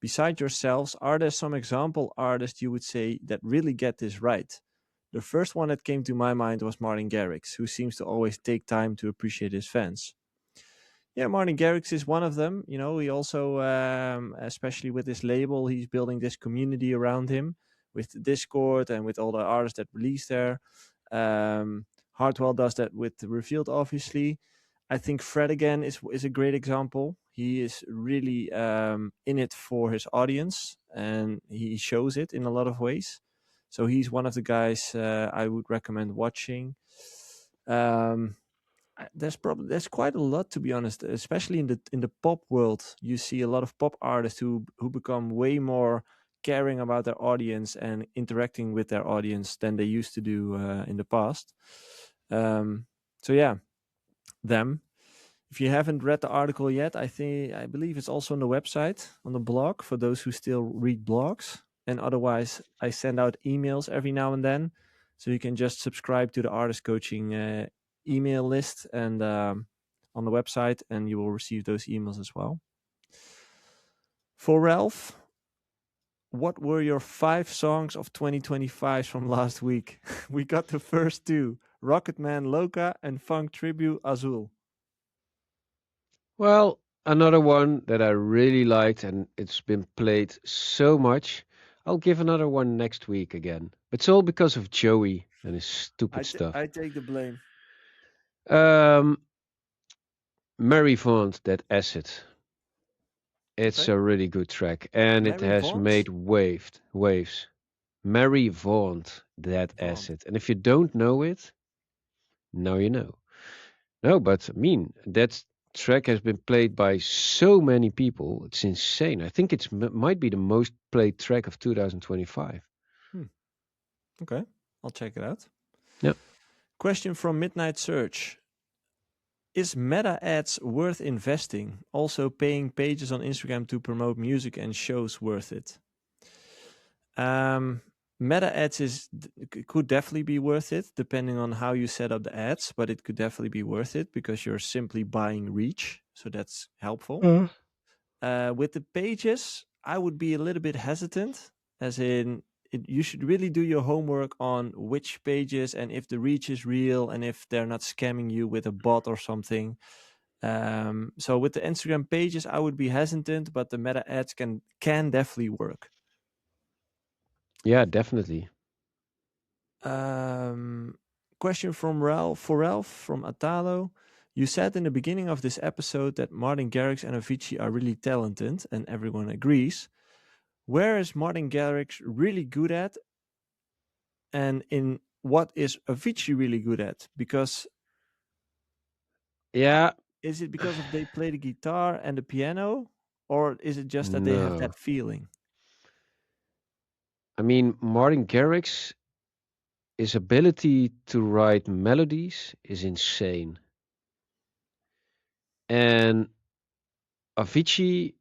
Besides yourselves, are there some example artists you would say that really get this right? The first one that came to my mind was Martin Garrix, who seems to always take time to appreciate his fans. Yeah, Martin Garrix is one of them. You know, he also, especially with his label, he's building this community around him with the Discord and with all the artists that release there. Hardwell does that with the Revealed, obviously. I think Fred again is a great example. He is really in it for his audience, and he shows it in a lot of ways. So he's one of the guys I would recommend watching. Um, there's quite a lot, to be honest, especially in the pop world. You see a lot of pop artists who become way more caring about their audience and interacting with their audience than they used to do in the past. So yeah, them. If you haven't read the article yet, I believe it's also on the website, on the blog, for those who still read blogs. And otherwise, I send out emails every now and then, so you can just subscribe to the artist coaching email list and on the website, and you will receive those emails as well. For Ralph, what were your 5 songs of 2025 from last week? We got the first two: Rocketman Loca and Funk Tribute Azul. Well, another one that I really liked, and it's been played so much. I'll give another one next week again. It's all because of Joey and his stupid stuff. I take the blame. Um, Mary Font, that acid. It's Okay. a really good track, and it Mary has Vaughn's? made waves. Mary Vaunt, that Vaughn. acid. And if you don't know it, now you know. No, but I mean, that track has been played by so many people. It's insane. I think it's might be the most played track of 2025. Hmm. Okay. I'll check it out. Yeah. Question from Midnight Search. Is meta ads worth investing? Also, paying pages on Instagram to promote music and shows worth it? Um, Meta ads could definitely be worth it depending on how you set up the ads, but it could definitely be worth it because you're simply buying reach, so that's helpful. With the pages, I would be a little bit hesitant, as in you should really do your homework on which pages and if the reach is real and if they're not scamming you with a bot or something. So with the Instagram pages, I would be hesitant, but the meta ads can definitely work. Yeah, definitely. Um, Question from Ralph from Atalo. You said in the beginning of this episode that Martin Garrix and Avicii are really talented, and everyone agrees. Where is Martin Garrix really good at, and in what is Avicii really good at? Because Yeah. is it because of they play the guitar and the piano, or is it just that they have No. that feeling? I mean, Martin Garrix, his ability to write melodies is insane. And Avicii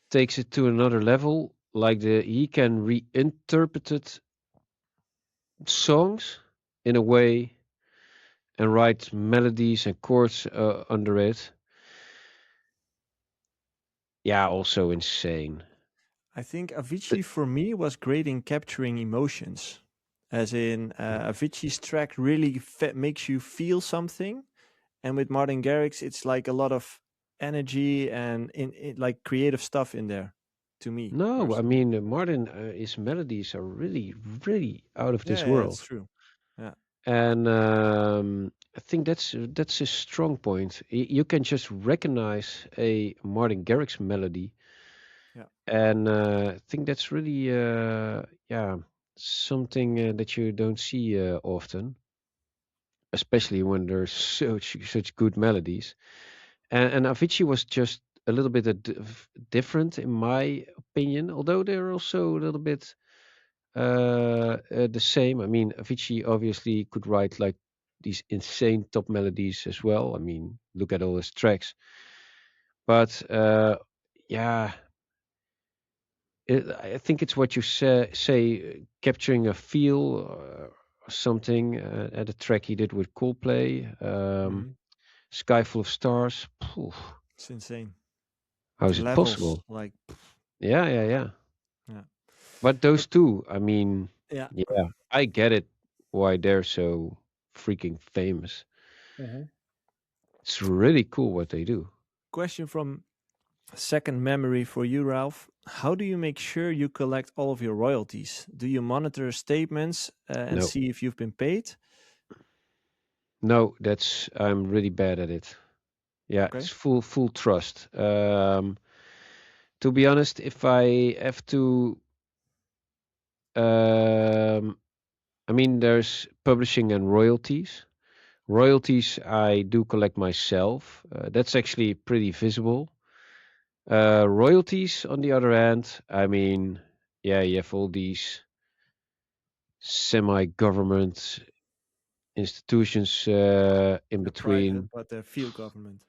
takes it to another level. Like he can reinterpret songs in a way and write melodies and chords under it. Yeah, also insane. I think Th- Avicii for me was great in capturing emotions, as in Avicii's track really makes you feel something, and with Martin Garrix, it's like a lot of energy and like creative stuff in there. To me no, I personally, mean Martin, his melodies are really, really out of this yeah, it's world, true. Yeah, and I think that's a strong point. You can just recognize a Martin Garrix melody, yeah, and I think that's really, yeah, something that you don't see often, especially when there's such good melodies. And Avicii was just a little bit different, in my opinion, although they're also a little bit the same. I mean, Avicii obviously could write like these insane top melodies as well. I mean, look at all his tracks. But yeah, I think it's what you say capturing a feel or something. At a track he did with Coldplay, hmm Sky Full of Stars. Phew, it's insane. how The is it levels, possible? like, Yeah, yeah, yeah. yeah, But but those two, I mean, yeah. yeah, I get it why they're so freaking famous. Mhm. It's really cool what they do. Question from Second Memory for you, Ralph. How do you make sure you collect all of your royalties? Do you monitor statements and No, see if you've been paid? no, that's I'm really bad at it. Yeah, Okay. it's full trust. To be honest, if I have to, um, I mean, there's publishing and royalties. Royalties I do collect myself. That's actually pretty visible. Royalties, on the other hand, I mean, yeah, you have all these semi-government institutions in They're private, between. but they're field government.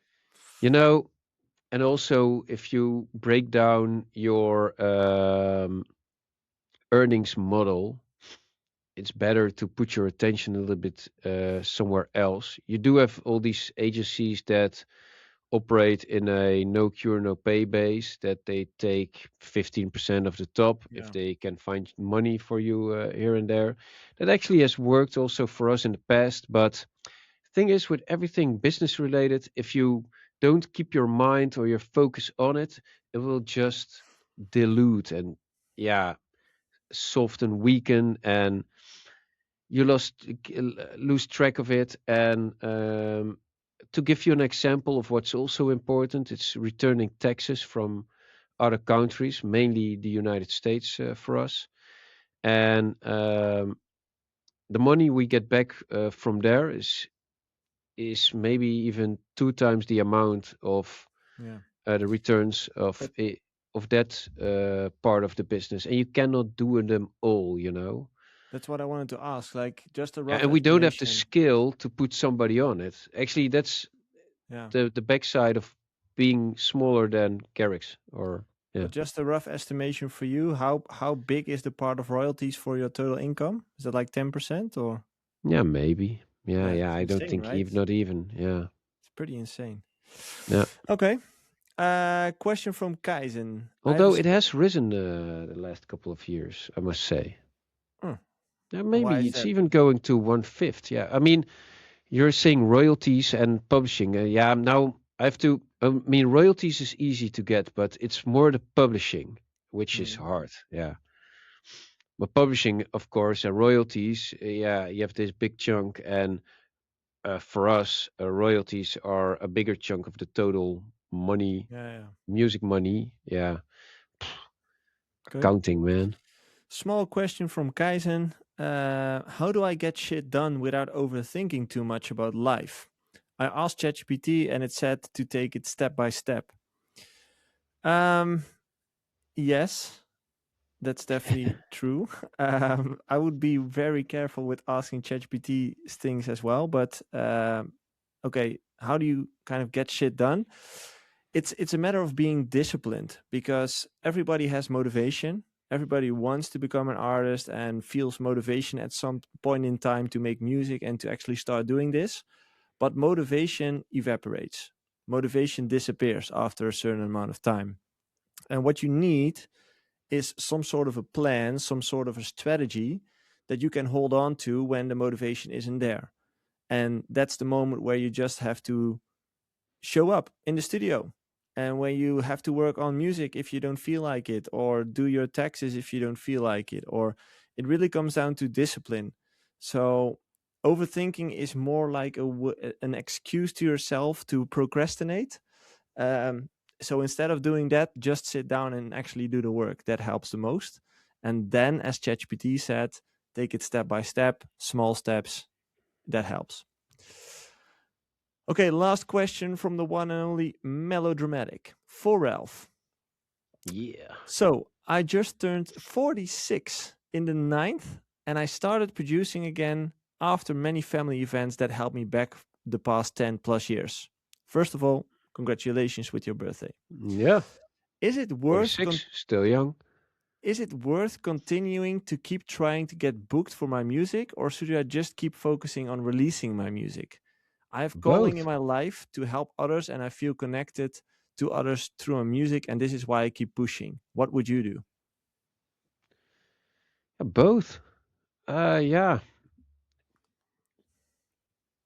You know, and also if you break down your earnings model, it's better to put your attention a little bit somewhere else. You do have all these agencies that operate in a no cure no pay base, that they take 15% of the top if Yeah. they can find money for you here and there. That actually has worked also for us in the past, but thing is with everything business related, if you don't keep your mind or your focus on it, it will just dilute and, yeah, soften, weaken, and you lose track of it, and to give you an example of what's also important, it's returning taxes from other countries, mainly the United States for us. And the money we get back from there is maybe even 2 times the amount of Yeah. the returns That of that part of the business, and you cannot do them all, you know. that's what I wanted to ask. Like just a rough And we don't have the estimation. skill to put somebody on it. Actually, that's Yeah. the backside of being smaller than Garrix, or yeah. But just a rough estimation for you, how big is the part of royalties for your total income? Is it like 10% or? Yeah, maybe. Yeah, Yeah, yeah. it's I don't insane, think right? even not even. Yeah, It's pretty insane. yeah. Okay. Question from Kaizen. I have a Although it has risen the last couple of years, I must say. Hmm, Yeah, why maybe is it's that? even going to 1/5. Yeah, I mean, you're saying royalties and publishing. Yeah, now I have to. I mean, royalties is easy to get, but it's more the publishing which is Hmm, hard. Yeah, but publishing, of course, and royalties. Yeah, you have this big chunk, and for us, royalties are a bigger chunk of the total money, yeah, yeah. music money. Yeah, Okay. accounting, man. Small question from Kaizen. How do I get shit done without overthinking too much about life? I asked ChatGPT and it said to take it step by step. Um, yes, that's definitely true. I would be very careful with asking ChatGPT things as well. But okay, how do you kind of get shit done? It's a matter of being disciplined because everybody has motivation. Everybody wants to become an artist and feels motivation at some point in time to make music and to actually start doing this. But motivation evaporates. Motivation disappears after a certain amount of time. And what you need is some sort of a plan, some sort of a strategy that you can hold on to when the motivation isn't there. And that's the moment where you just have to show up in the studio. And when you have to work on music if you don't feel like it, or do your taxes if you don't feel like it, or it really comes down to discipline. So overthinking is more like an excuse to yourself to procrastinate. um, so instead of doing that, just sit down and actually do the work. That helps the most. And then, as ChatGPT said, take it step by step, small steps. That helps. Okay, last question from the one and only melodramatic for Ralph. Yeah. So I just turned 46 in the ninth, and I started producing again after many family events that held me back the past 10 plus years. First of all, congratulations with your birthday. Yeah. Is it worth 46, still young. is it worth continuing to keep trying to get booked for my music, or should I just keep focusing on releasing my music? I have calling in Both. my life to help others, and I feel connected to others through my music, and this is why I keep pushing. What would you do? Both. Yeah.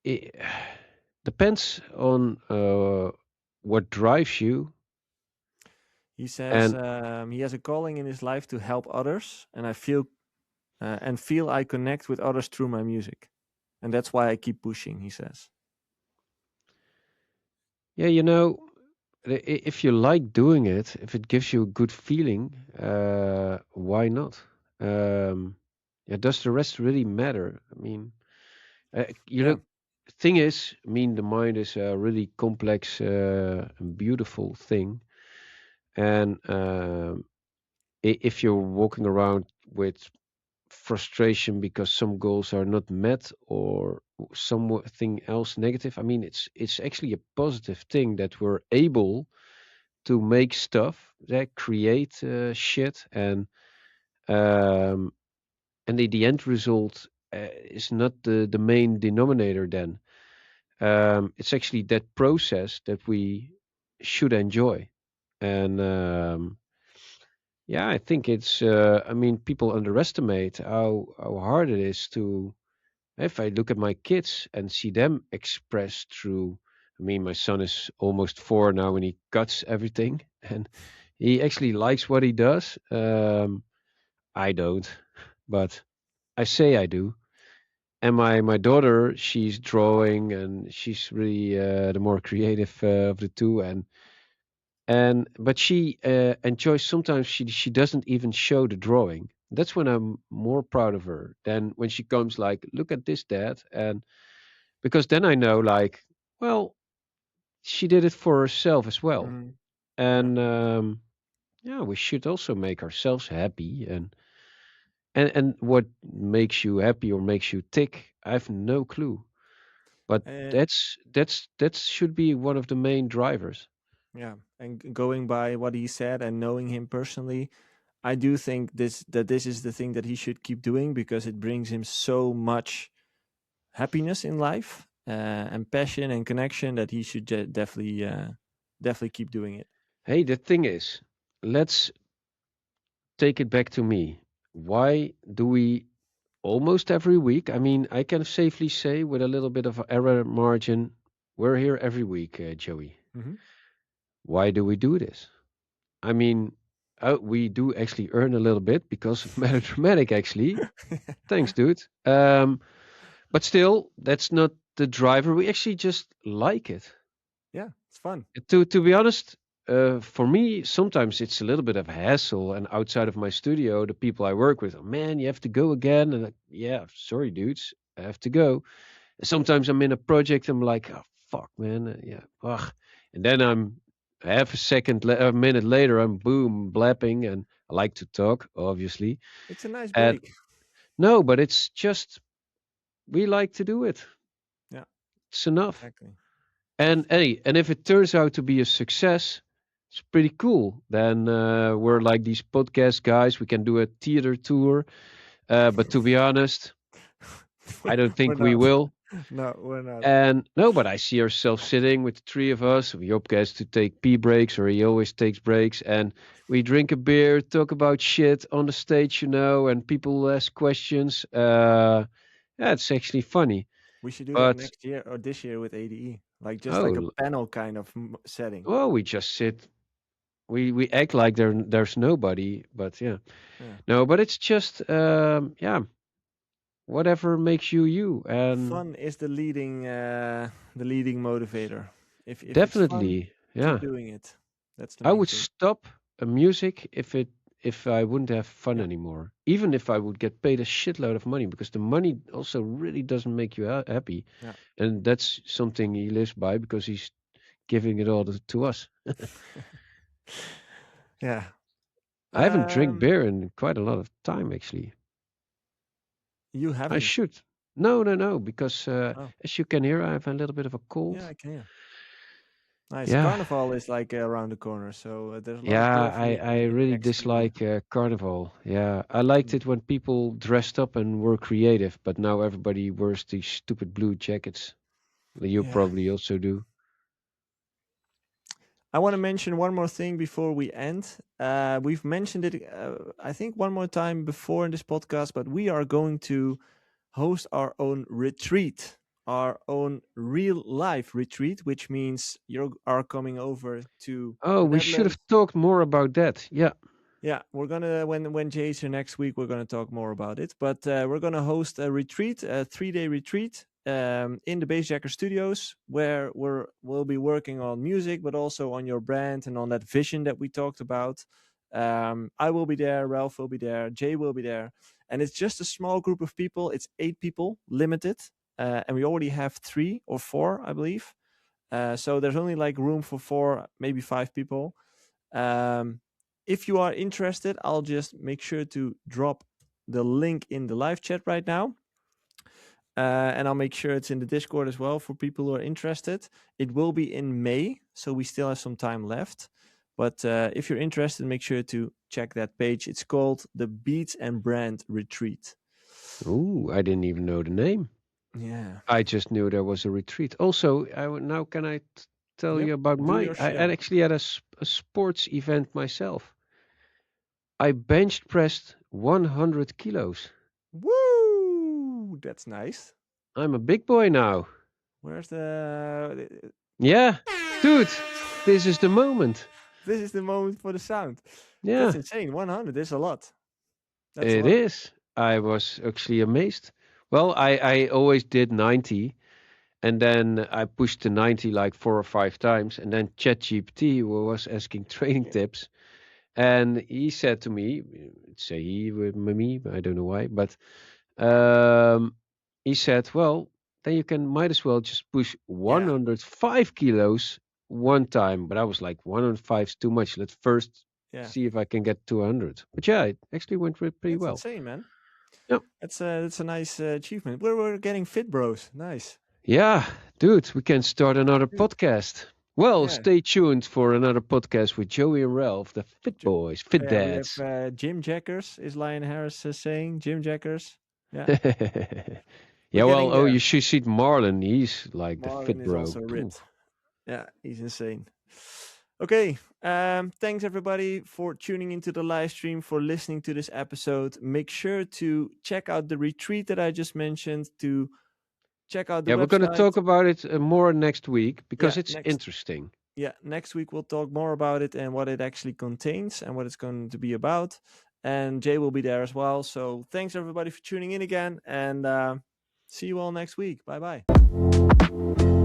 It depends on what drives you. He says And he has a calling in his life to help others, and I feel I connect with others through my music, and that's why I keep pushing. He says. yeah, you know, if you like doing it, if it gives you a good feeling, why not? Um, yeah, does the rest really matter? I mean, Yeah, thing is, I mean, the mind is a really complex and beautiful thing. And if you're walking around with frustration because some goals are not met or something else negative, I mean, it's actually a positive thing that we're able to make stuff that create shit, um, and the end result is not the main denominator. Then it's actually that process that we should enjoy, and yeah, I think it's. I mean, people underestimate how hard it is to. If I look at my kids and see them express through, I mean, my son is almost 4 now and he cuts everything and he actually likes what he does. I don't, but I say I do. And my daughter, she's drawing, and she's really the more creative of the two. And but she enjoys sometimes she doesn't even show the drawing. That's when I'm more proud of her than when she comes like, look at this, dad, and because then I know like, well, she did it for herself as well. Mhm. Yeah. And yeah, we should also make ourselves happy. And what makes you happy or makes you tick, I have no clue. But Uh, that should be one of the main drivers. yeah. And going by what he said and knowing him personally, I do think this is the thing that he should keep doing because it brings him so much happiness in life and passion and connection that he should definitely keep doing it. Hey, the thing is, let's take it back to me. Why do we almost every week? I mean, I can safely say with a little bit of error margin, we're here every week, Joey. Hmm. Why do we do this? I mean, we do actually earn a little bit because of Melodramatic, actually. Thanks, dude. But still, that's not the driver. We actually just like it. Yeah, it's fun. To be honest, for me, sometimes it's a little bit of a hassle. And outside of my studio, the people I work with, oh, man, you have to go again. And like, yeah, sorry, dudes, I have to go. And sometimes I'm in a project, I'm like, oh, fuck, man, yeah, ugh. And then I'm half a a minute later, I'm boom, blapping, and I like to talk, obviously. It's a nice And break. no, but it's just we like to do it. Yeah, It's enough. exactly. And hey, and if it turns out to be a success, it's pretty cool. Then we're like these podcast guys. We can do a theater tour. But to be honest, I don't We're think we not. will. No, we're not. And no, but I see ourselves sitting with the three of us. Job gets to take pee breaks, or he always takes breaks, and we drink a beer, talk about shit on the stage, and people ask questions. Yeah, it's actually funny. We should do that But next year or this year with ADE, like just like a oh, panel kind of setting. well, we just sit. We act like there's nobody, but yeah, Yeah, no, but it's just yeah, whatever makes you you, and fun is the leading motivator. If it's fun, definitely, keep yeah. doing it. That's the I main would thing. stop a music if I wouldn't have fun Yeah, anymore. Even if I would get paid a shitload of money, because the money also really doesn't make you happy, yeah, and that's something he lives by because he's giving it all to us. yeah. I haven't drank Um, beer in quite a lot of time, actually. you I haven't. should. No, no, no, because Oh, as you can hear, I have a little bit of a yeah, cold. I can hear. Nice. Yeah, Carnival is like around the corner, so there's a lot of yeah, beer for you I really next to you. dislike Carnival. Yeah, I liked Mm. it when people dressed up and were creative, but now everybody wears these stupid blue jackets. You Yeah. probably also do. I want to mention one more thing before we end. We've mentioned it, I think, one more time before in this podcast, but we are going to host our own retreat, our own real life retreat, which means you are coming over to Oh, the we should have Netherlands. talked more about that. Yeah. Yeah, we're gonna when Jay's here next week, we're gonna talk more about it. But we're gonna host a retreat, a 3-day retreat, in the Bassjacker Studios, where we'll be working on music, but also on your brand and on that vision that we talked about. I will be there, Ralph will be there, Jay will be there, and it's just a small group of people. It's 8 people, limited, and we already have 3 or 4, I believe. So there's only like room for 4, maybe 5 people. Um, if you are interested, I'll just make sure to drop the link in the live chat right now. And I'll make sure it's in the Discord as well for people who are interested. It will be in May, so we still have some time left. But if you're interested, make sure to check that page. It's called the Beats and Brand Retreat. Ooh, I didn't even know the name. Yeah. I just knew there was a retreat. Also, now can I tell Yep. you about Do my? your I spiel. actually had a sports event myself. I bench pressed 100 kilos. Woo! That's nice. I'm a big boy now. Where's the? Yeah, dude, this is the moment. This is the moment for the sound. Yeah, That's insane. 100 is a lot. That's a it lot. is. I was actually amazed. Well, I always did 90, and then I pushed to 90 like 4 or 5 times, and then ChatGPT was asking training tips, and he said to me, say he with me, I don't know why, but um, he said, well, then you can might as well just push Yeah, 105 kilos one time. But I was like, 105 is too much. Let's first yeah. see if I can get to 100. But yeah, it actually went pretty That's well. insane, man. Yeah. That's a nice achievement. We're getting fit, bros. Nice. Yeah, dude, we can start another Dude, podcast. Well, yeah. stay tuned for another podcast with Joey and Ralph, the Fit Ju- Boys, Fit Yeah, we have Dads. gym jackers. Is Lion Harris saying gym jackers? Yeah, we're Yeah, well, getting oh, there. you should see Marlon. He's like the Marlon fit is bro. also Poof. ripped. Yeah, he's insane. Okay, thanks everybody for tuning into the live stream, for listening to this episode. Make sure to check out the retreat that I just mentioned, to check out the Yeah, we're going to website. talk about it more next week because Yeah, it's interesting. next week we'll talk more about it and what it actually contains and what it's going to be about. And Jay will be there as well. So thanks everybody for tuning in again, and see you all next week. Bye bye.